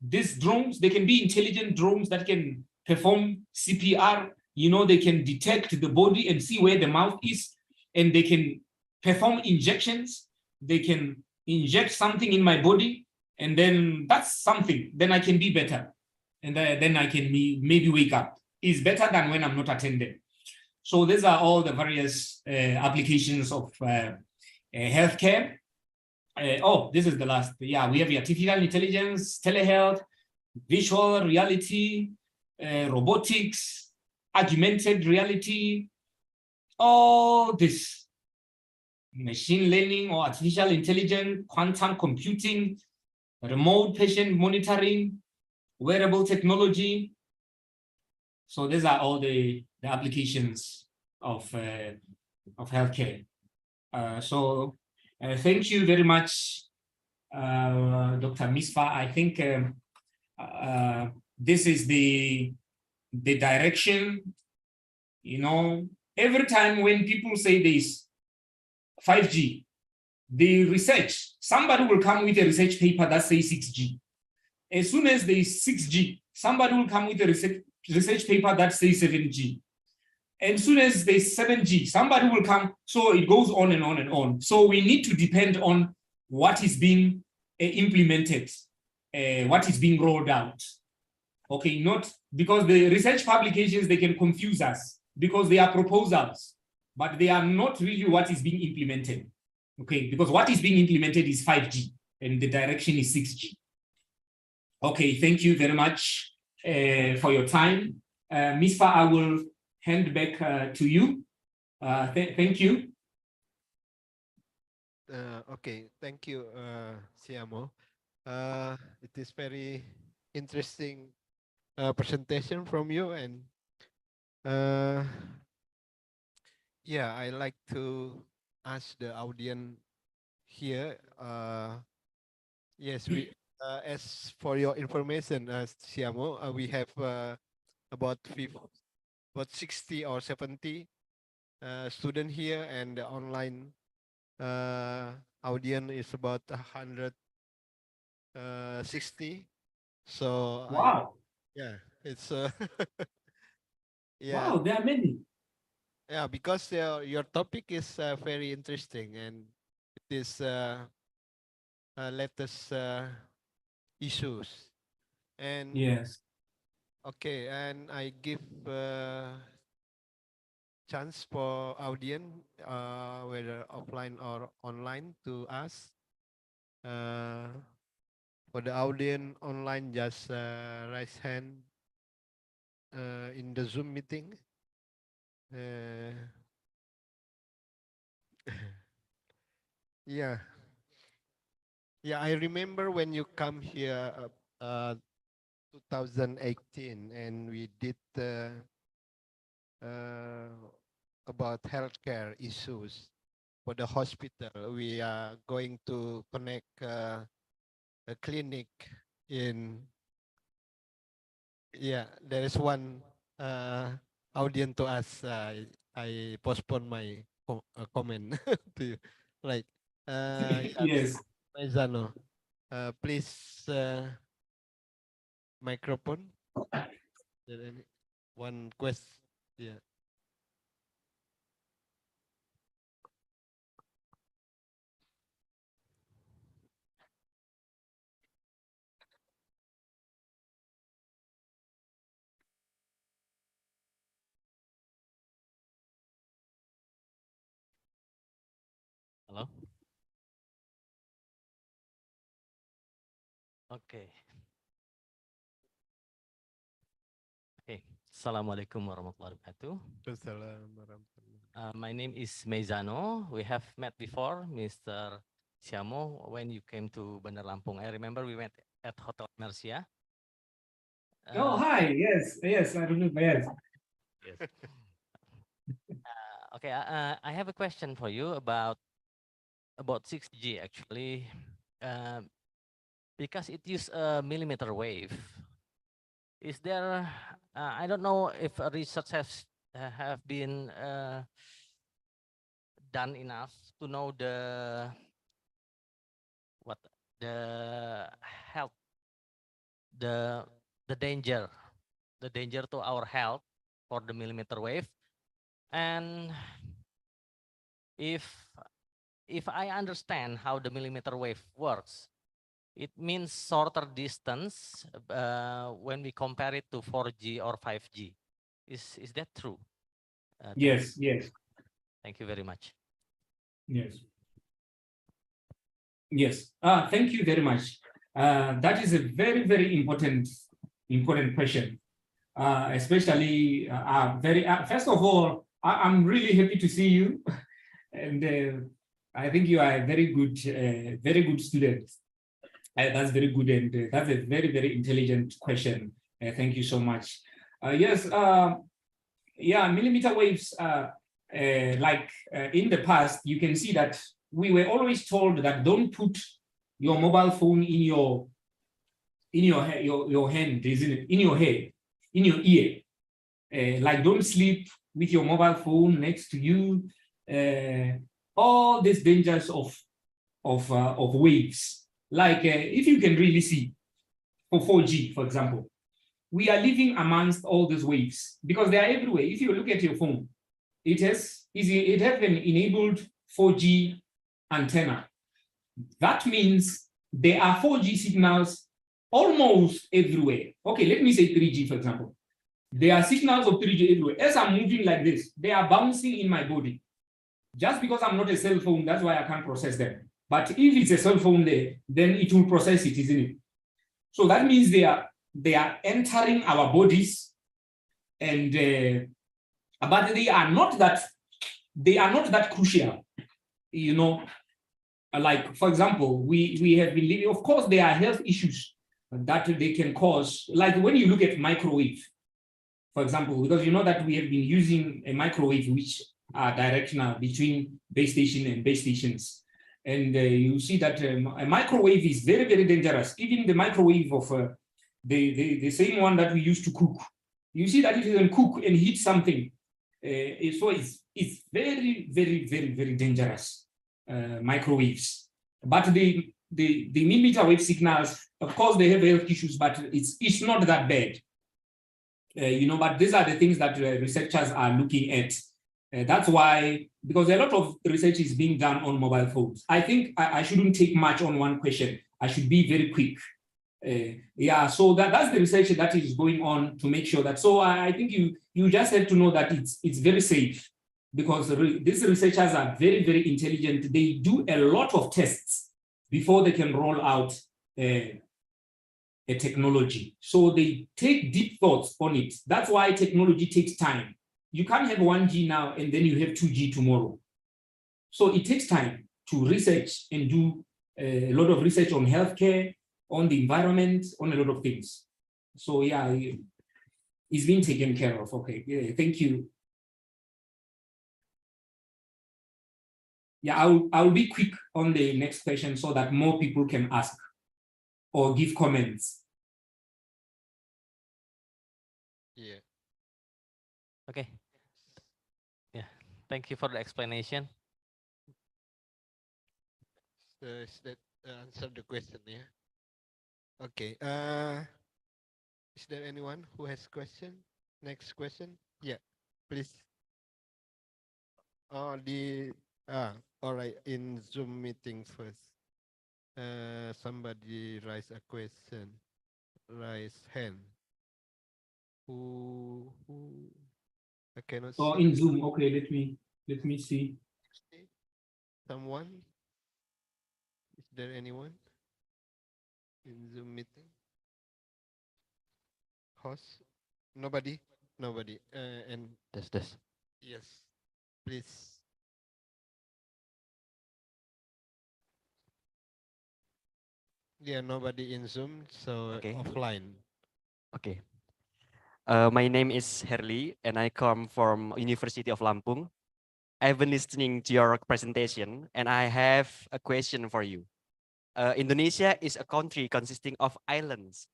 These drones, they can be intelligent drones that can perform CPR. You know, they can detect the body and see where the mouth is, and they can perform injections. They can inject something in my body, and then that's something. Then I can be better, and then I can maybe wake up. It's better than when I'm not attended. So these are all the various applications of healthcare. Oh, this is the last. Yeah, we have artificial intelligence, telehealth, visual reality, robotics, augmented reality, all this, machine learning or artificial intelligence, quantum computing, remote patient monitoring, wearable technology. So these are all the applications of healthcare. So thank you very much, Dr. Misfa. I think this is the direction. You know, every time when people say this 5G, the research, somebody will come with a research paper that says 6G. As soon as there is 6G, somebody will come with a research paper that says 7G. And as soon as there's 7G, somebody will come. So it goes on and on and on. So we need to depend on what is being implemented, what is being rolled out. Okay, not because the research publications, they can confuse us because they are proposals, but they are not really what is being implemented. Okay, because what is being implemented is 5G and the direction is 6G. Okay, thank you very much for your time. Ms. Fa, I will hand back to you. Thank you. Okay, thank you, Siamo. It is very interesting presentation from you, and yeah, I like to ask the audience here. Yes, we as for your information, Siamo, we have about 60 or 70 student here, and the online audience is about 160. So Wow. yeah, it's yeah. Wow, there are many. Yeah, because your topic is very interesting, and it is latest issues. And Yes. okay, and I give chance for audience, whether offline or online, to ask. For the audience online, just raise hand in the Zoom meeting. Yeah. Yeah, I remember when you come here, 2018, and we did about healthcare issues for the hospital. We are going to connect a clinic in. Yeah, there is one audience to us. I postpone my comment to you. Right. Yes. Maizano, please, microphone. There any one question? Yeah. Halo. Oke. Oke. Assalamualaikum warahmatullahi wabarakatuh. Assalamualaikum warahmatullahi. My name is Meizano. We have met before, Mr. Siamo, when you came to Bandar Lampung. I remember we met at Hotel Mercia. Oh, hi. Yes, yes, I remember. Yes. Yes. Okay, I have a question for you about 6G actually, uh, because it uses a millimeter wave. Is there? I don't know if research has have been done enough to know what the health, the the danger, the danger to our health for the millimeter wave. And if if I understand how the millimeter wave works, it means shorter distance when we compare it to 4G or 5G. Is that true? Yes, yes, Thank you very much. yes. Yes. Thank you very much. That is a very, very important question. Especially first of all, I'm really happy to see you. And I think you are a very good student. That's very good. And that's a very, very intelligent question. Thank you so much. Yes. Yeah, millimeter waves, in the past, you can see that we were always told that don't put your mobile phone in your hand, isn't it? In your head, in your ear. Like don't sleep with your mobile phone next to you. All these dangers of waves. Like if you can really see for 4G, for example, we are living amongst all these waves because they are everywhere. If you look at your phone, it has an enabled 4G antenna. That means there are 4G signals almost everywhere. Okay, let me say 3G, for example. There are signals of 3G everywhere. As I'm moving like this, they are bouncing in my body. Just because I'm not a cell phone, that's why I can't process them. But if it's a cell phone there, then it will process it, isn't it? So that means they are entering our bodies, and but they are not that crucial, you know. Like for example, we have been living. Of course, there are health issues that they can cause. Like when you look at microwave, for example, because you know that we have been using a microwave which are directional between base station and base stations. And you see that a microwave is very, very dangerous. Even the microwave of the same one that we use to cook. You see that if you can cook and heat something, so it's very, very, very, very dangerous, microwaves. But the millimeter wave signals, of course, they have health issues, but it's not that bad. But these are the things that researchers are looking at. That's why, because a lot of research is being done on mobile phones. I think I shouldn't take much on one question. I should be very quick. So that's the research that is going on to make sure that. So I think you just have to know that it's very safe, because these researchers are very, very intelligent. They do a lot of tests before they can roll out a technology. So they take deep thoughts on it. That's why technology takes time. You can't have 1G now and then you have 2G tomorrow. So it takes time to research and do a lot of research on healthcare, on the environment, on a lot of things. So yeah, it's being taken care of. Okay, yeah, thank you. Yeah, I'll be quick on the next question so that more people can ask or give comments. Yeah. Okay. Yeah. Thank you for the explanation. Is that answer the question? Yeah. Okay. Is there anyone who has question? Next question? Yeah, please. Oh, all right. In Zoom meeting first. Somebody raise a question. Raise hand. Who? I cannot Oh, see. in Zoom. Okay, let me see. Someone? Is there anyone in Zoom meeting? Host? Nobody. Nobody. And This. yes. please. Yeah, nobody in Zoom, so Okay. offline. Okay. My name is Herli, and I come from University of Lampung. I've been listening to your presentation, and I have a question for you. Indonesia is a country consisting of islands.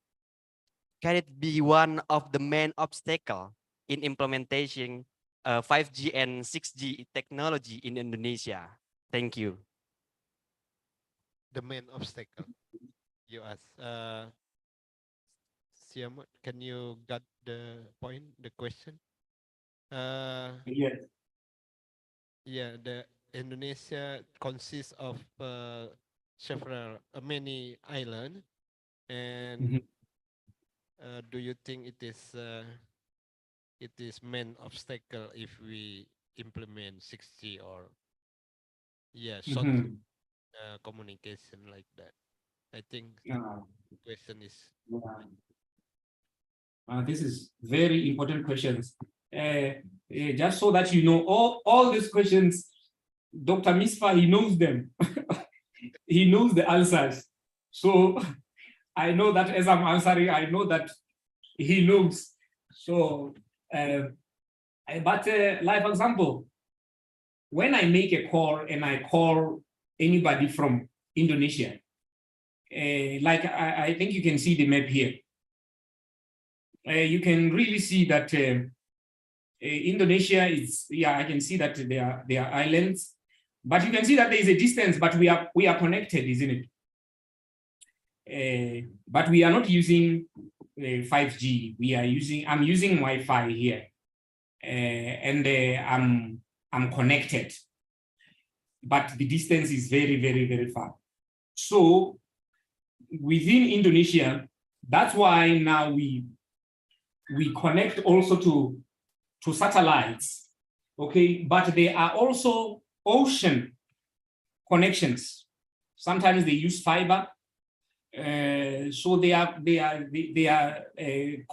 Can it be one of the main obstacle in implementing 5G and 6G technology in Indonesia? Thank you. The main obstacle you ask. Siam, can you get the point, the question? Yes. Yeah, the Indonesia consists of several, many island, and do you think it is main obstacle if we implement 6G or short communication like that? I think the question is this is very important questions. Just so that you know, all these questions, Dr. Misfa, he knows them. He knows the answers. So I know that as I'm answering, I know that he knows. So, but like for example, when I make a call and I call anybody from Indonesia, like I think you can see the map here. You can really see that Indonesia is, I can see that there are islands, but you can see that there is a distance, but we are connected, isn't it? But we are not using 5G. I'm using Wi-Fi here, and I'm connected, but the distance is very, very, very far. So within Indonesia, that's why now we connect also to satellites, okay? But there are also ocean connections. Sometimes they use fiber. So they are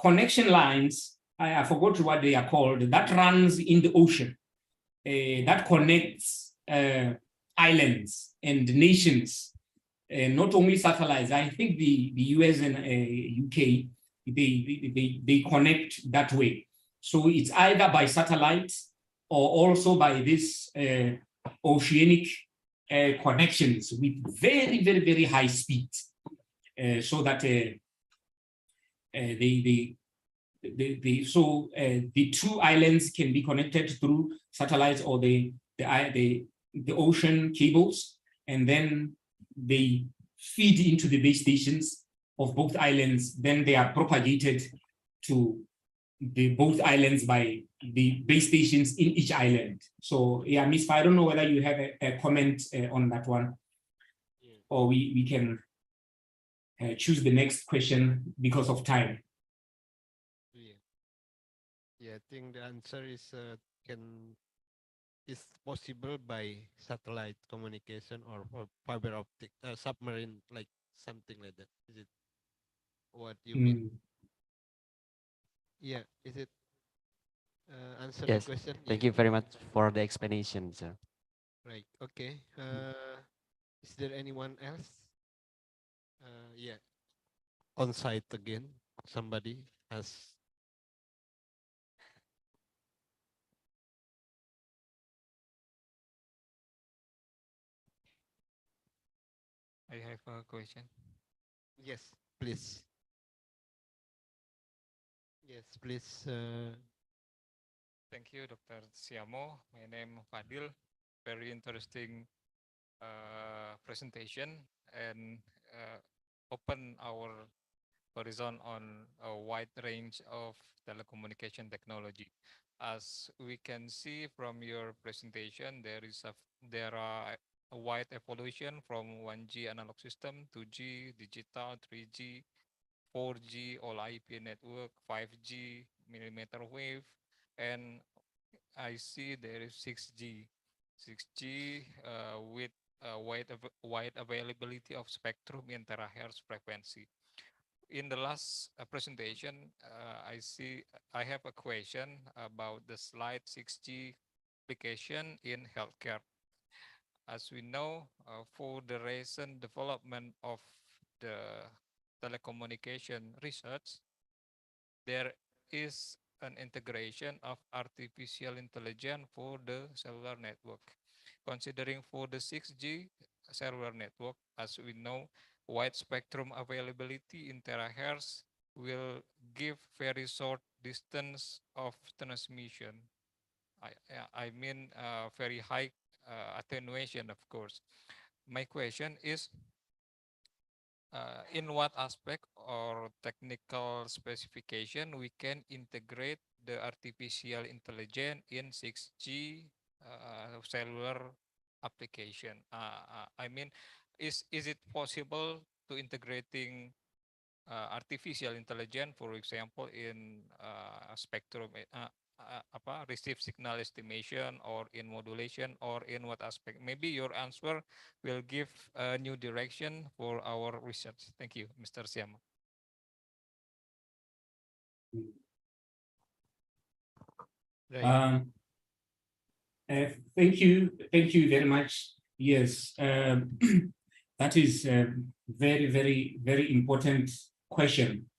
connection lines. I forgot what they are called. That runs in the ocean. That connects islands and nations. Not only satellites. I think the US and UK they connect that way. So it's either by satellite or also by this oceanic connections with very, very, very high speed, so that the two islands can be connected through satellites or the ocean cables, and then they feed into the base stations of both islands. Then they are propagated to both islands by the base stations in each island. So yeah, Ms. I don't know whether you have a comment on that one, or we can choose the next question because of time. Yeah, I think the answer is is possible by satellite communication or fiber optic submarine, like something like that. Is it what you mean? Yeah, is it answer the Yes. question? Thank you very much for the explanation, sir. Right. Okay. Is there anyone else? Yeah. On site again. Somebody has. I have a question. Yes, please. Yes, please. Thank you, Dr. Siamo. My name is Fadil. Very interesting presentation and open our horizon on a wide range of telecommunication technology. As we can see from your presentation, there are a wide evolution from 1G analog system, 2G, digital, 3G, 4G, all IP network, 5G, millimeter wave, and I see there is 6G. 6G with wide availability of spectrum in terahertz frequency. In the last presentation, I have a question about the slide 6G application in healthcare. As we know, for the recent development of the telecommunication research, there is an integration of artificial intelligence for the cellular network. Considering for the 6G cellular network, as we know, wide spectrum availability in terahertz will give very short distance of transmission. I mean very high attenuation, of course. My question is, in what aspect or technical specification we can integrate the artificial intelligence in 6G cellular application? I mean, is it possible to integrating artificial intelligence, for example, in spectrum receive signal estimation or in modulation, or in what aspect? Maybe your answer will give a new direction for our research. Thank you, Mr. Siama. Thank you very much. Yes, that is a very, very, very important question.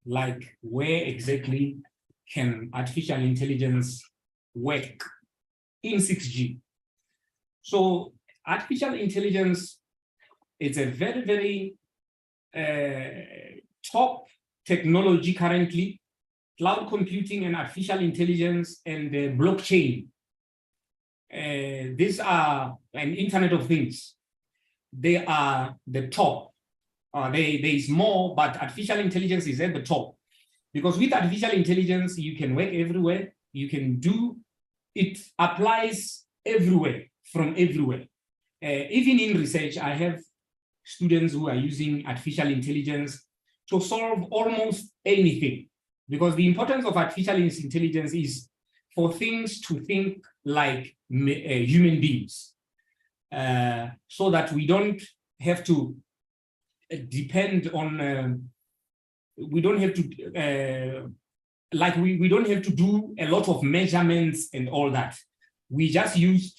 Like, where exactly can artificial intelligence work in 6G? So artificial intelligence is a very, very top technology currently. Cloud computing and artificial intelligence and blockchain. These are an Internet of Things. They are the top. There is more, but artificial intelligence is at the top. Because with artificial intelligence, you can work everywhere. You can do, it applies everywhere, from everywhere. Even in research, I have students who are using artificial intelligence to solve almost anything. Because the importance of artificial intelligence is for things to think like human beings, so that we don't have to depend on, we don't have to, we don't have to do a lot of measurements and all that. We just use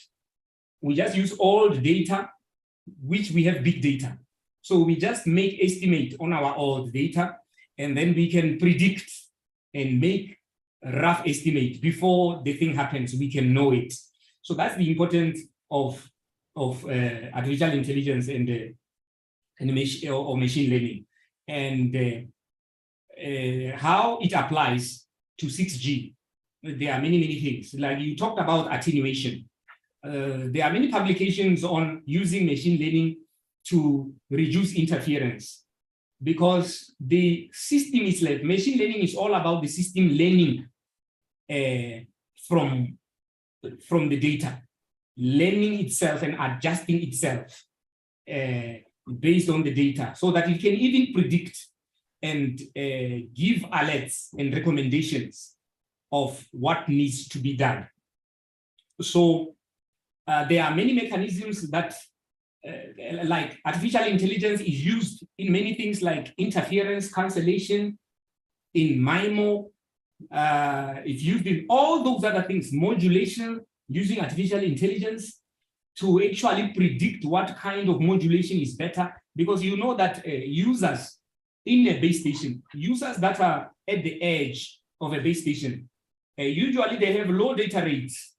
all the data, which we have big data. So we just make estimate on our old data, and then we can predict and make a rough estimate before the thing happens. We can know it. So that's the importance of artificial intelligence and machine learning, and how it applies to 6G. There are many, many things. Like you talked about attenuation. There are many publications on using machine learning to reduce interference, because the system is like, machine learning is all about the system learning from the data, learning itself and adjusting itself based on the data, so that it can even predict and give alerts and recommendations of what needs to be done. So there are many mechanisms that like artificial intelligence is used in many things, like interference cancellation, in MIMO, it's used in all those other things, modulation, using artificial intelligence to actually predict what kind of modulation is better. Because you know that users in a base station, users that are at the edge of a base station, usually they have low data rates.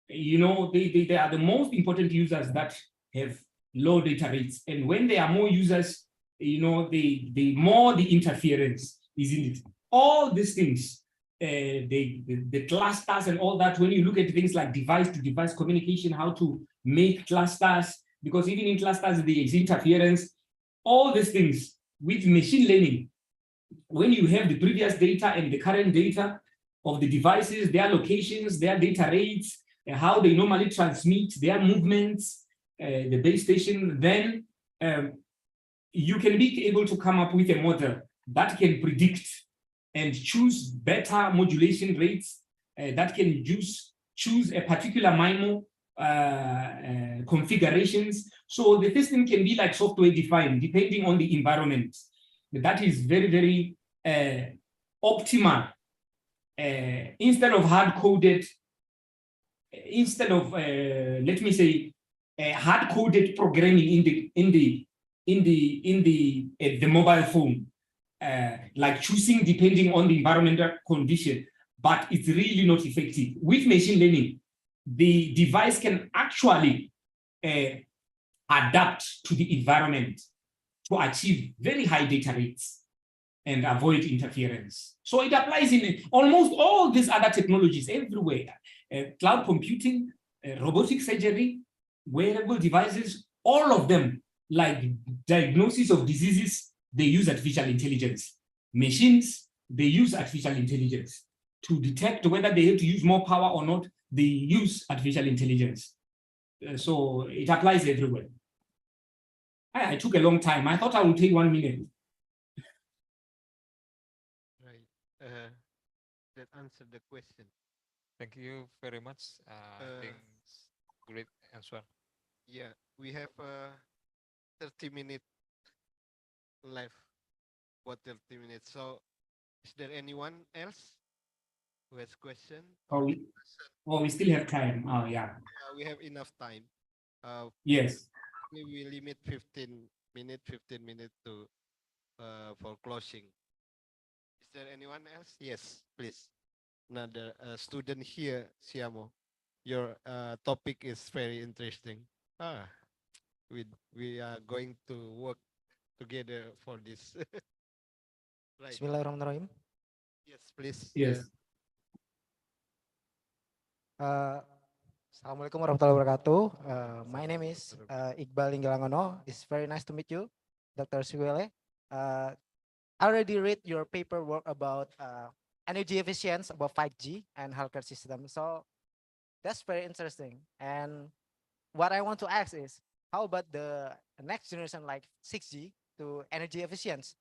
You know, they are the most important users that have low data rates. And when there are more users, you know, the more the interference is in it. All these things, the clusters and all that, when you look at things like device-to-device communication, how to make clusters, because even in clusters, there is interference, all these things with machine learning, when you have the previous data and the current data of the devices, their locations, their data rates, how they normally transmit their movements, the base station, then you can be able to come up with a model that can predict and choose better modulation rates, that can choose a particular MIMO configurations. So the system can be like software defined depending on the environment. That is very, very optimal. Instead of hard-coded instead of let me say hard-coded programming in the mobile phone, like choosing depending on the environmental condition, but it's really not effective. With machine learning, the device can actually adapt to the environment to achieve very high data rates and avoid interference. So it applies in almost all these other technologies everywhere. Cloud computing, robotic surgery, wearable devices, all of them, like diagnosis of diseases, they use artificial intelligence. Machines, they use artificial intelligence. To detect whether they have to use more power or not, they use artificial intelligence. So it applies everywhere. I took a long time. I thought I would take 1 minute. Right. That answered the question. Thank you very much. I think great answer. Yeah, we have 30 minutes left. What 30 minutes? So, is there anyone else who has question? Oh, we still have time. Oh, yeah. We have enough time. Yes. We will limit 15 minutes to for closing. Is there anyone else? Yes, please. Another student here, Siamo. Your topic is very interesting. We are going to work together for this. Right. Bismillahirrahmanirrahim. Yes, please. Yes. Assalamualaikum warahmatullahi wabarakatuh. My name is Iqbal Inggelangono. It's very nice to meet you, Dr. Suwele. I already read your paperwork about energy efficiency about 5G and healthcare system. So that's very interesting. And what I want to ask is, how about the next generation like 6G to energy efficiency?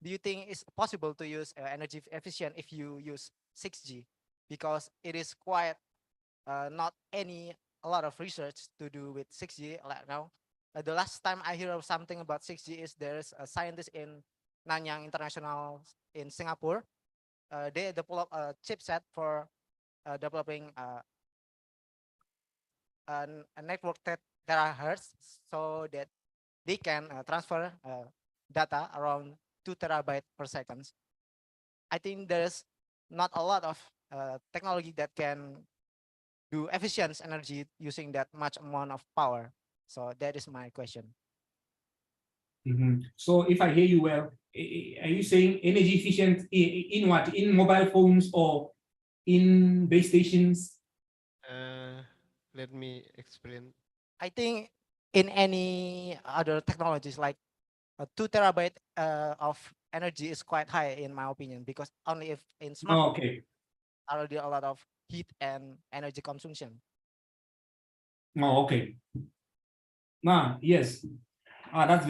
Do you think it's possible to use energy efficient if you use 6G? Because it is quite not a lot of research to do with 6G right now. The last time I hear of something about 6G is there's a scientist in Nanyang International in Singapore. They developed a chipset for developing a network terahertz so that they can transfer data around 2 terabytes per second. I think there's not a lot of technology that can do efficient energy using that much amount of power. So that is my question. So if I hear you well, are you saying energy efficient in what? In mobile phones or in base stations? Let me explain. I think in any other technologies like 2 terabyte of energy is quite high in my opinion, because only if in smartphone Okay. already a lot of heat and energy consumption. Oh, okay. Yes. That's a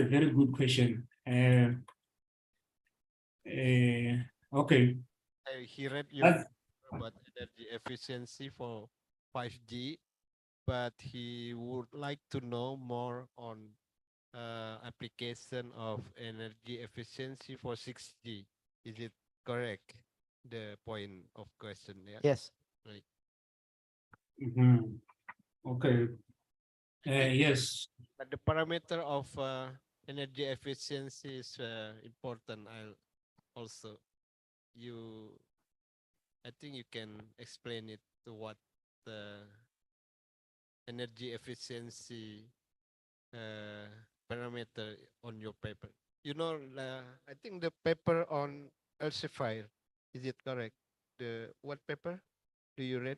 very good question. Okay. He read your about energy efficiency for 5G, but he would like to know more on application of energy efficiency for 6G. Is it correct? The point of question, yeah? Yes. Right. Okay. Yes. But the parameter of energy efficiency is important. Also, I think you can explain it to what the energy efficiency parameter on your paper. You know, I think the paper on Elsevier, is it correct? What paper do you read?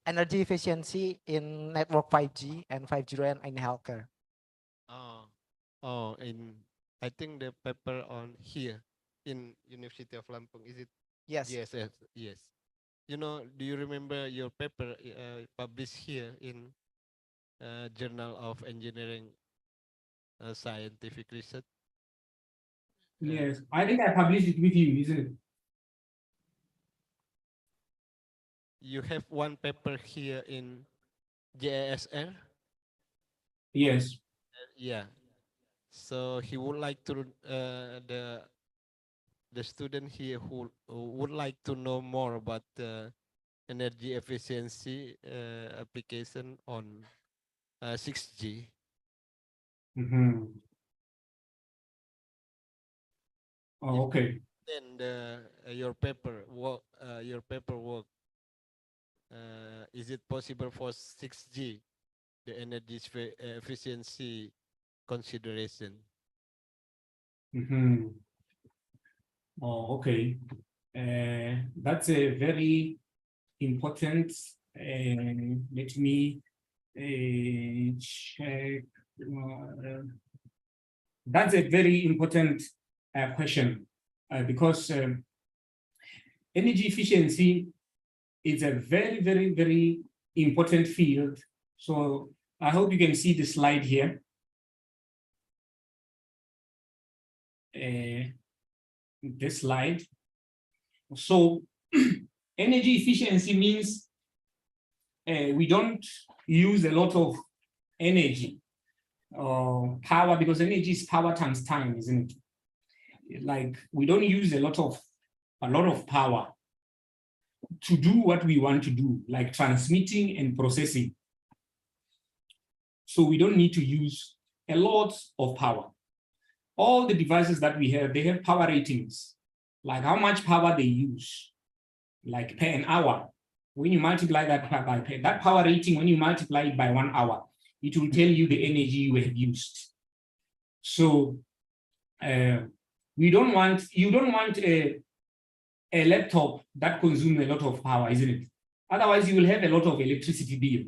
Energy efficiency in network 5G and 5G RAN in healthcare. I think the paper on here in University of Lampung, is it? Yes. Yes. You know, do you remember your paper published here in Journal of Engineering Scientific Research? Yes, I think I published it with you, isn't it? You have one paper here in JASR? Yes. Yeah. So he would like to the student here who would like to know more about energy efficiency application on 6G. Oh, okay. Then your paperwork, is it possible for 6G, the energy efficiency consideration? Oh, okay. That's a very important. Let me check. That's a very important question because energy efficiency is a very, very, very important field. So I hope you can see the slide here. This slide. So energy efficiency means we don't use a lot of energy or power, because energy is power times time, isn't it? Like we don't use a lot of power to do what we want to do, like transmitting and processing. So we don't need to use a lot of power. All the devices that we have, they have power ratings, like how much power they use, like per an hour. When you multiply that by that power rating, when you multiply it by 1 hour, it will tell you the energy you have used. So you don't want a laptop that consumes a lot of power, isn't it? Otherwise, you will have a lot of electricity bill.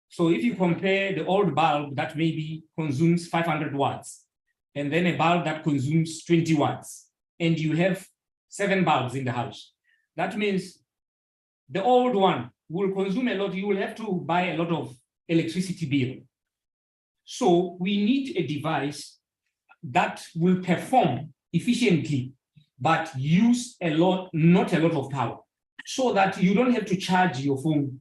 So if you compare the old bulb that maybe consumes 500 watts, and then a bulb that consumes 20 watts, and you have 7 bulbs in the house, that means the old one will consume a lot. You will have to buy a lot of electricity bill. So we need a device that will perform efficiently, but use a lot, not a lot of power, so that you don't have to charge your phone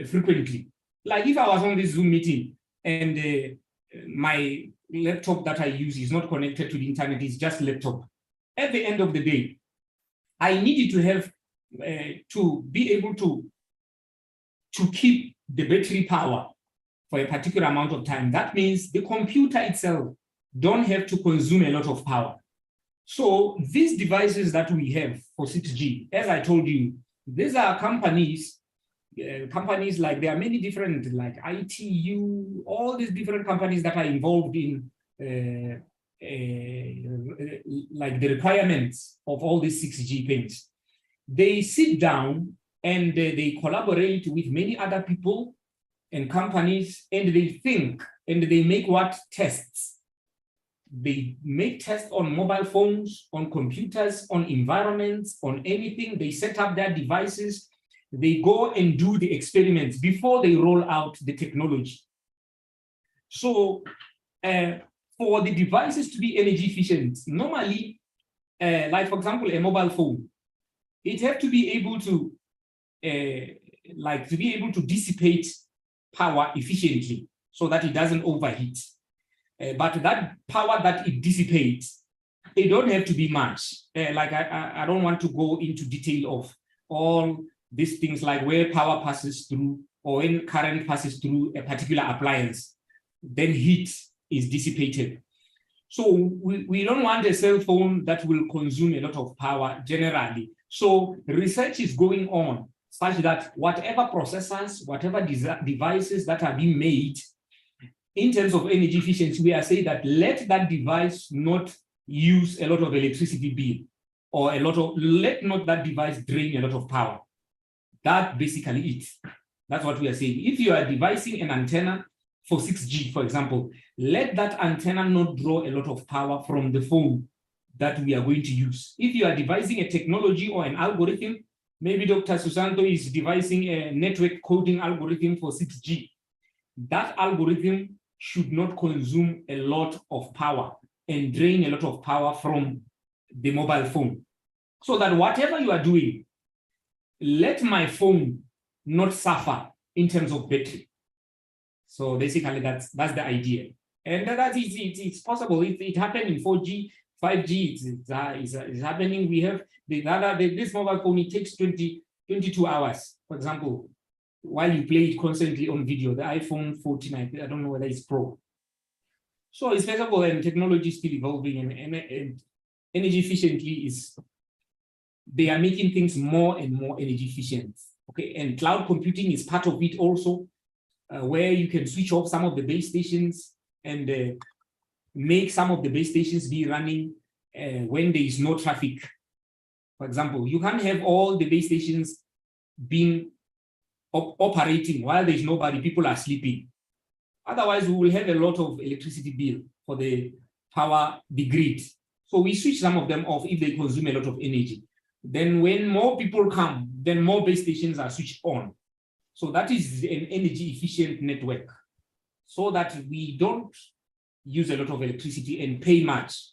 frequently. Like if I was on this Zoom meeting and my laptop that I use is not connected to the internet, it's just laptop. At the end of the day, I needed to have to be able to keep the battery power for a particular amount of time. That means the computer itself don't have to consume a lot of power. So these devices that we have for 6G, as I told you, these are companies like there are many different, like ITU, all these different companies that are involved in like the requirements of all these 6G things. They sit down and they collaborate with many other people and companies, and they think and they make what tests. They make tests on mobile phones, on computers, on environments, on anything. They set up their devices. They go and do the experiments before they roll out the technology. So for the devices to be energy efficient, normally, like for example, a mobile phone, it has to be able to dissipate power efficiently so that it doesn't overheat. But that power that it dissipates, it don't have to be much. Like I don't want to go into detail of all these things, like where power passes through or when current passes through a particular appliance, then heat is dissipated. So we don't want a cell phone that will consume a lot of power generally. So research is going on such that whatever processors, whatever devices that are being made in terms of energy efficiency, we are saying that let that device not use a lot of electricity bill or let not that device drain a lot of power. That's basically it. That's what we are saying. If you are devising an antenna for 6G, for example, let that antenna not draw a lot of power from the phone that we are going to use. If you are devising a technology or an algorithm, maybe Dr. Susanto is devising a network coding algorithm for 6G. That algorithm should not consume a lot of power and drain a lot of power from the mobile phone. So that whatever you are doing, let my phone not suffer in terms of battery. So basically that's the idea. And it's possible. It happened in 4G, 5G, it's happening. We have this mobile phone, it takes 20 22 hours, for example, while you play it constantly on video, the iPhone 14, I don't know whether it's Pro. So it's feasible, and technology is still evolving, and energy efficiently they are making things more and more energy efficient. Okay, and cloud computing is part of it also, where you can switch off some of the base stations and make some of the base stations be running when there is no traffic. For example, you can't have all the base stations being operating while there's nobody, people are sleeping. Otherwise, we will have a lot of electricity bill for the the grid. So we switch some of them off if they consume a lot of energy. Then when more people come, then more base stations are switched on. So that is an energy efficient network, so that we don't use a lot of electricity and pay much.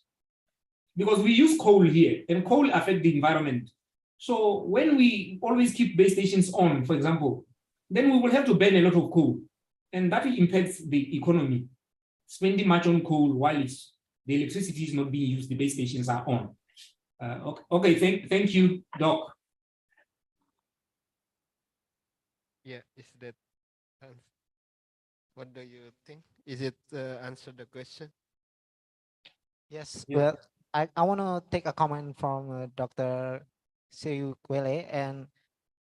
Because we use coal here, and coal affects the environment. So when we always keep base stations on, for example, then we will have to burn a lot of coal, and that impacts the economy. Spending much on coal while the electricity is not being used, the base stations are on. Okay, thank you, Doc. Yeah, is that what do you think? Is it answer the question? Yes. Yeah. Well, I want to take a comment from Dr. Seukwele, and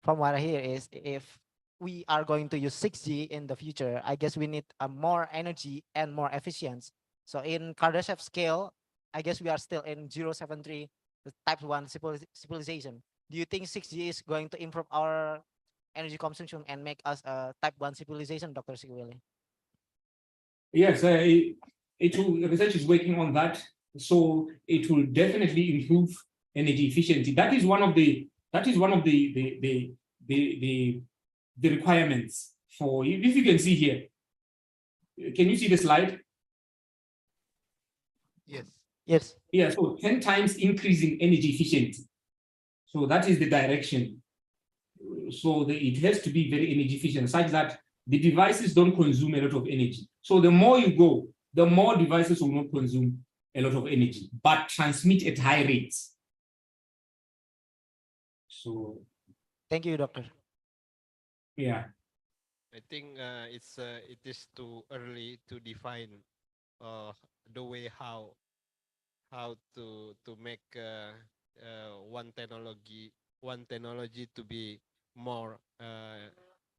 from what I hear is if we are going to use 6G in the future, I guess we need more energy and more efficiency. So in Kardashev scale, I guess we are still in 073, the type 1 civilization. Do you think 6G is going to improve our energy consumption and make us a type 1 civilization, Dr. Seukwele? Yes, research is working on that. So it will definitely improve energy efficiency. That is one of the requirements for, if you can see here. Can you see the slide? Yes. Yes. Yeah, so 10 times increasing energy efficiency. So that is the direction. So it has to be very energy efficient, such that the devices don't consume a lot of energy. So the more you go, the more devices will not consume a lot of energy, but transmit at high rates. So, Thank you, Doctor. yeah. I think it is too early to define the way how to make one technology to be more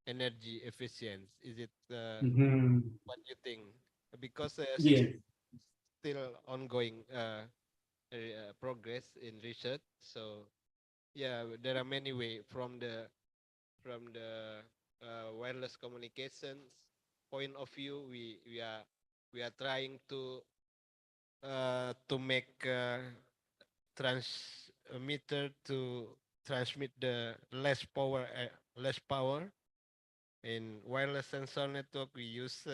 energy efficient. Is it what you think? Because Yes. still ongoing progress in research. So yeah, there are many ways from the wireless communications point of view. We are trying to make transmitter to transmit the less power. In wireless sensor network, we use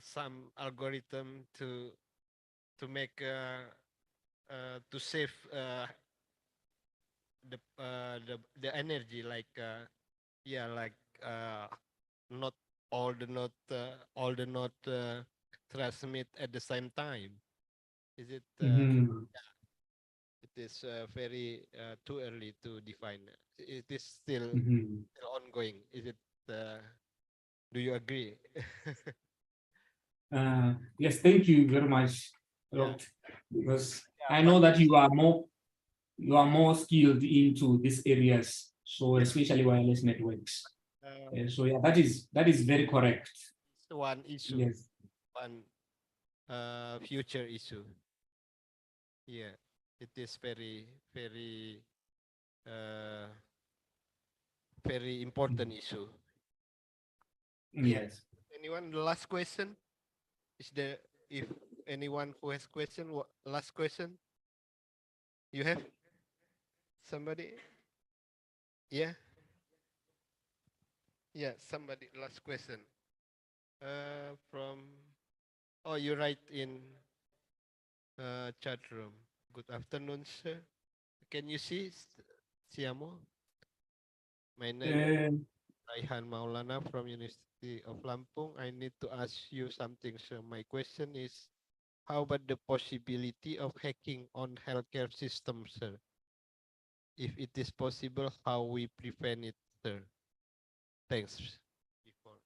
some algorithm to make to save the energy, like not all the node transmit at the same time. Is it it is very too early to define. It is still ongoing. Is it do you agree? Yes, thank you very much, Rob, because I know that you are more skilled into these areas, so especially wireless networks. So yeah, that is very correct. It's one issue. Yes. One future issue. Yeah, it is very very important issue. Yes. Anyone? The last question is there. If anyone who has question, last question. You have somebody? Yeah. Yeah, somebody. Last question. From. Oh, you write in chat room. Good afternoon, sir. Can you see Siamo? My name Raihan Maulana from University of Lampung. I need to ask you something, sir. My question is, how about the possibility of hacking on healthcare systems, sir? if it is possible, how we prevent it, sir? Thanks. Before.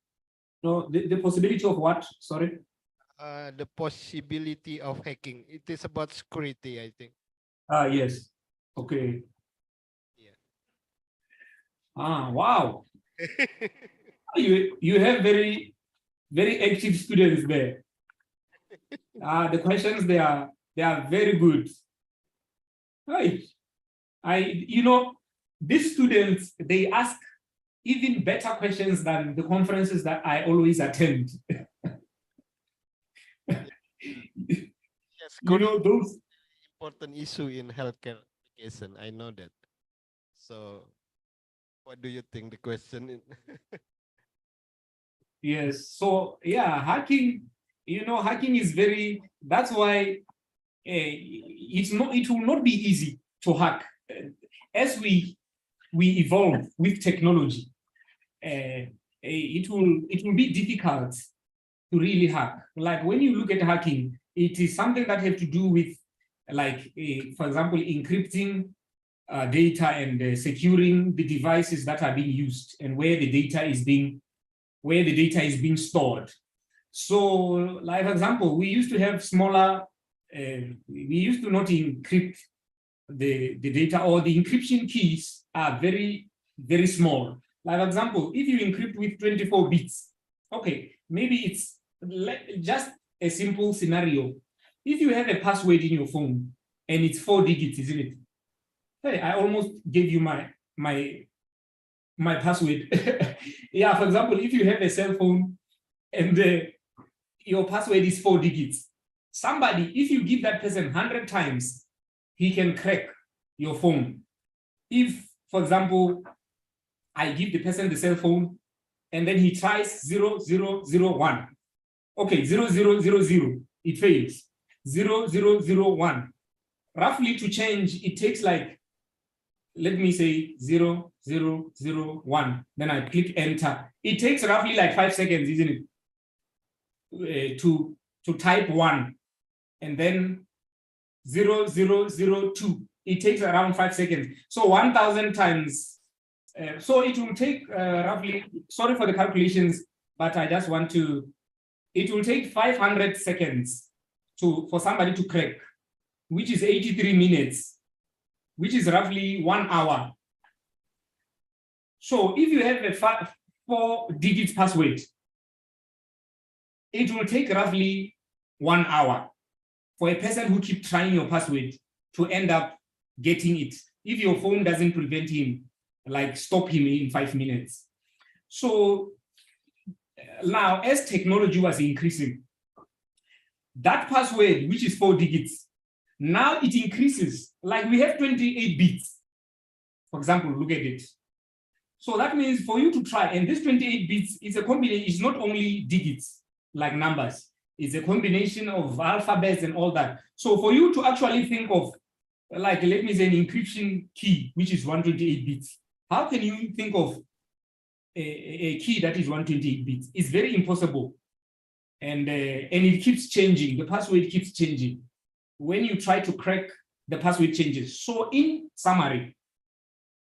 No, the possibility of what? Sorry. The possibility of hacking. It is about security, I think. Yes. Okay. Yeah. Wow. You have very active students there. The questions they are very good. Right. These students, they ask even better questions than the conferences that I always attend. Yes, Those important issue in healthcare application. I know that. So, what do you think the question is? Yes. So yeah, hacking. Hacking is very. That's why it will not be easy to hack as we evolve with technology. It will be difficult to really hack. Like when you look at hacking, it is something that have to do with, like, for example, encrypting data and securing the devices that are being used and where the data is being stored. So, like, for example, we used to have smaller. We used to not encrypt the data, or the encryption keys are very, very small. Like, for example, if you encrypt with 24 bits, okay, maybe it's just a simple scenario. If you have a password in your phone and it's 4 digits, isn't it? Hey, I almost gave you my password. Yeah, for example, if you have a cell phone and your password is 4 digits, somebody, if you give that person 100 times, he can crack your phone. If, for example, I give the person the cell phone and then he tries 0001. Okay, 0000, it fails. 0001. Roughly to change, it takes like, let me say 0001. Then I click enter. It takes roughly like 5 seconds, isn't it? To type 1 and then 0002. It takes around 5 seconds. So 1,000 times. So it will take roughly, sorry for the calculations, but I just want to, it will take 500 seconds for somebody to crack, which is 83 minutes, which is roughly 1 hour. So if you have a 4-digit password, it will take roughly 1 hour for a person who keeps trying your password to end up getting it. If your phone doesn't prevent him, like stop him in 5 minutes. So now, as technology was increasing, that password, which is 4 digits, now it increases. Like we have 28 bits. For example, look at it. So that means for you to try, and this 28 bits is a combination, it's not only digits, like numbers, it's a combination of alphabets and all that. So for you to actually think of, like, let me say an encryption key, which is 128 bits, how can you think of a key that is 128 bits? It's very impossible. And it keeps changing, the password keeps changing. When you try to crack, the password changes. So in summary,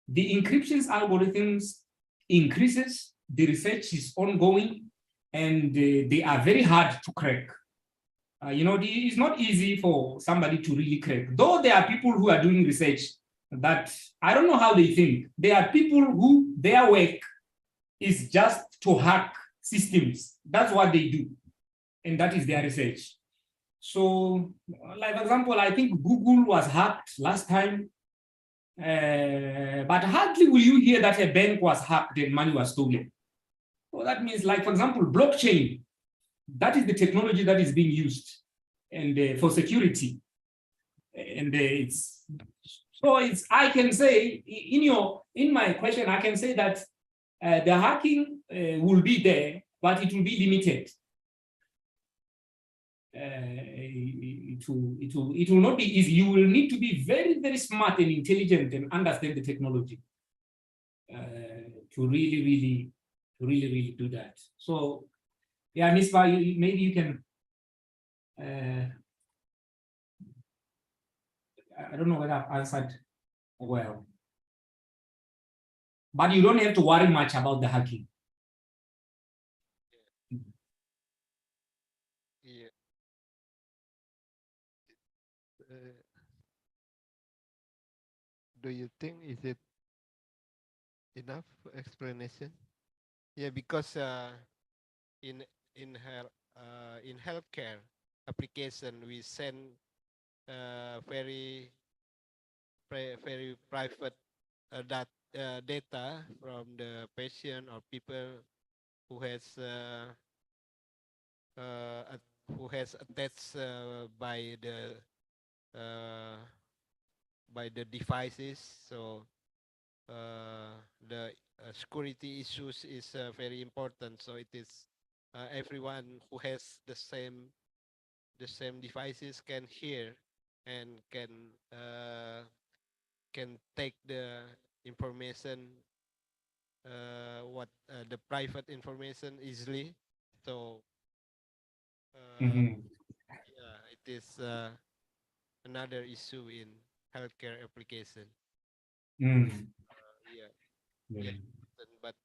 the encryption algorithms increases, the research is ongoing, and they are very hard to crack. It's not easy for somebody to really crack. Though there are people who are doing research that, I don't know how they think. There are people who their work is just to hack systems. That's what they do. And that is their research. So, like, for example, I think Google was hacked last time. But hardly will you hear that a bank was hacked and money was stolen. So that means, like, for example, blockchain, that is the technology that is being used and for security. And I can say, in my question, I can say that the hacking will be there, but it will be limited. It will not be easy. You will need to be very, very smart and intelligent and understand the technology to really do that. So, yeah, Misbah, maybe you can. I don't know whether I've answered well. but you don't have to worry much about the hacking. Yeah. Do you think is it enough explanation? Yeah, because in in her in healthcare application we send very very private data from the patient or people who has attached by the devices. So the security issues is very important. So it is everyone who has the same devices can hear and can take the information what the private information easily. So yeah, it is another issue in healthcare application. Yeah, yeah, but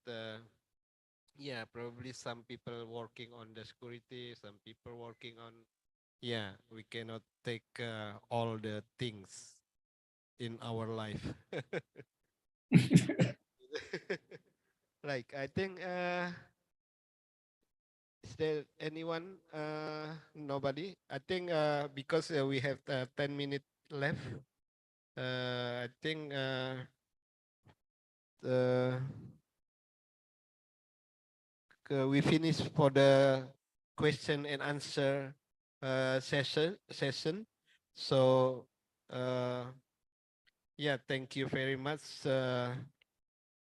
yeah, probably some people working on the security, some people working on, yeah, we cannot take all the things in our life. Like, I think, is there anyone? Nobody. I think because we have 10 minutes left, I think we finish for the question and answer session. So yeah, thank you very much,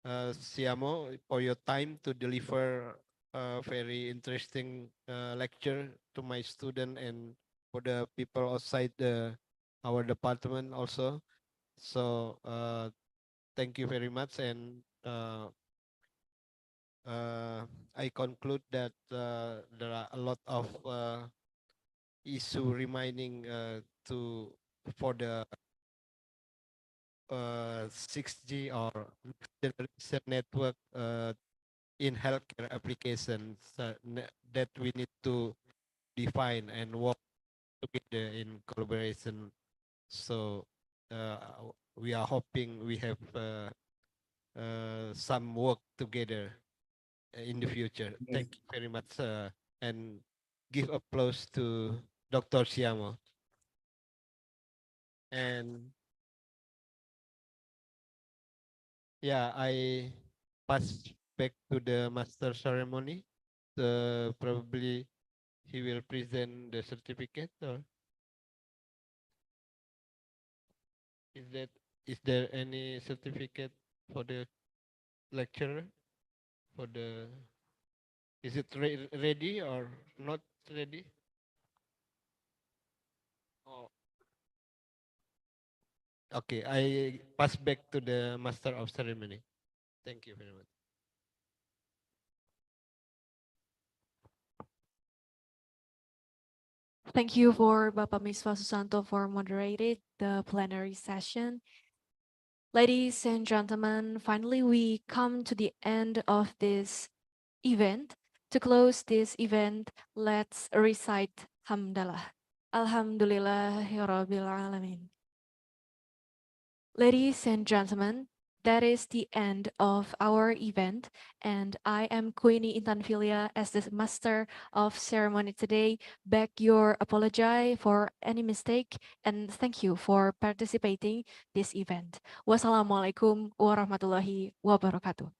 Siamo, for your time to deliver a very interesting lecture to my student and for the people outside our department also. So thank you very much, and I conclude that there are a lot of issue remaining for the 6G or generation network in healthcare applications that we need to define and work together in collaboration. So we are hoping we have some work together in the future. Thank you very much, and give applause to Dr. Siamo. And yeah, I pass back to the master ceremony. Probably he will present the certificate, or is there any certificate for the lecturer? For the Is it ready or not ready? Oh. Okay, I pass back to the master of ceremony. Thank you very much. Thank you for Bapak Miswa Susanto for moderated the plenary session. Ladies and gentlemen, finally we come to the end of this event. To close this event, let's recite Hamdalah. Alhamdulillahirabbil alamin. Ladies and gentlemen, that is the end of our event, and I am Queenie Intanfilia as the master of ceremony today. Beg your apology for any mistake, and thank you for participating this event. Wassalamualaikum warahmatullahi wabarakatuh.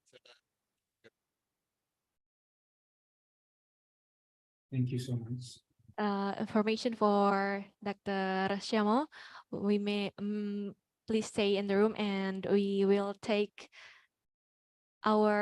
Thank you so much. Information for Dr. Syamo, we may please stay in the room and we will take our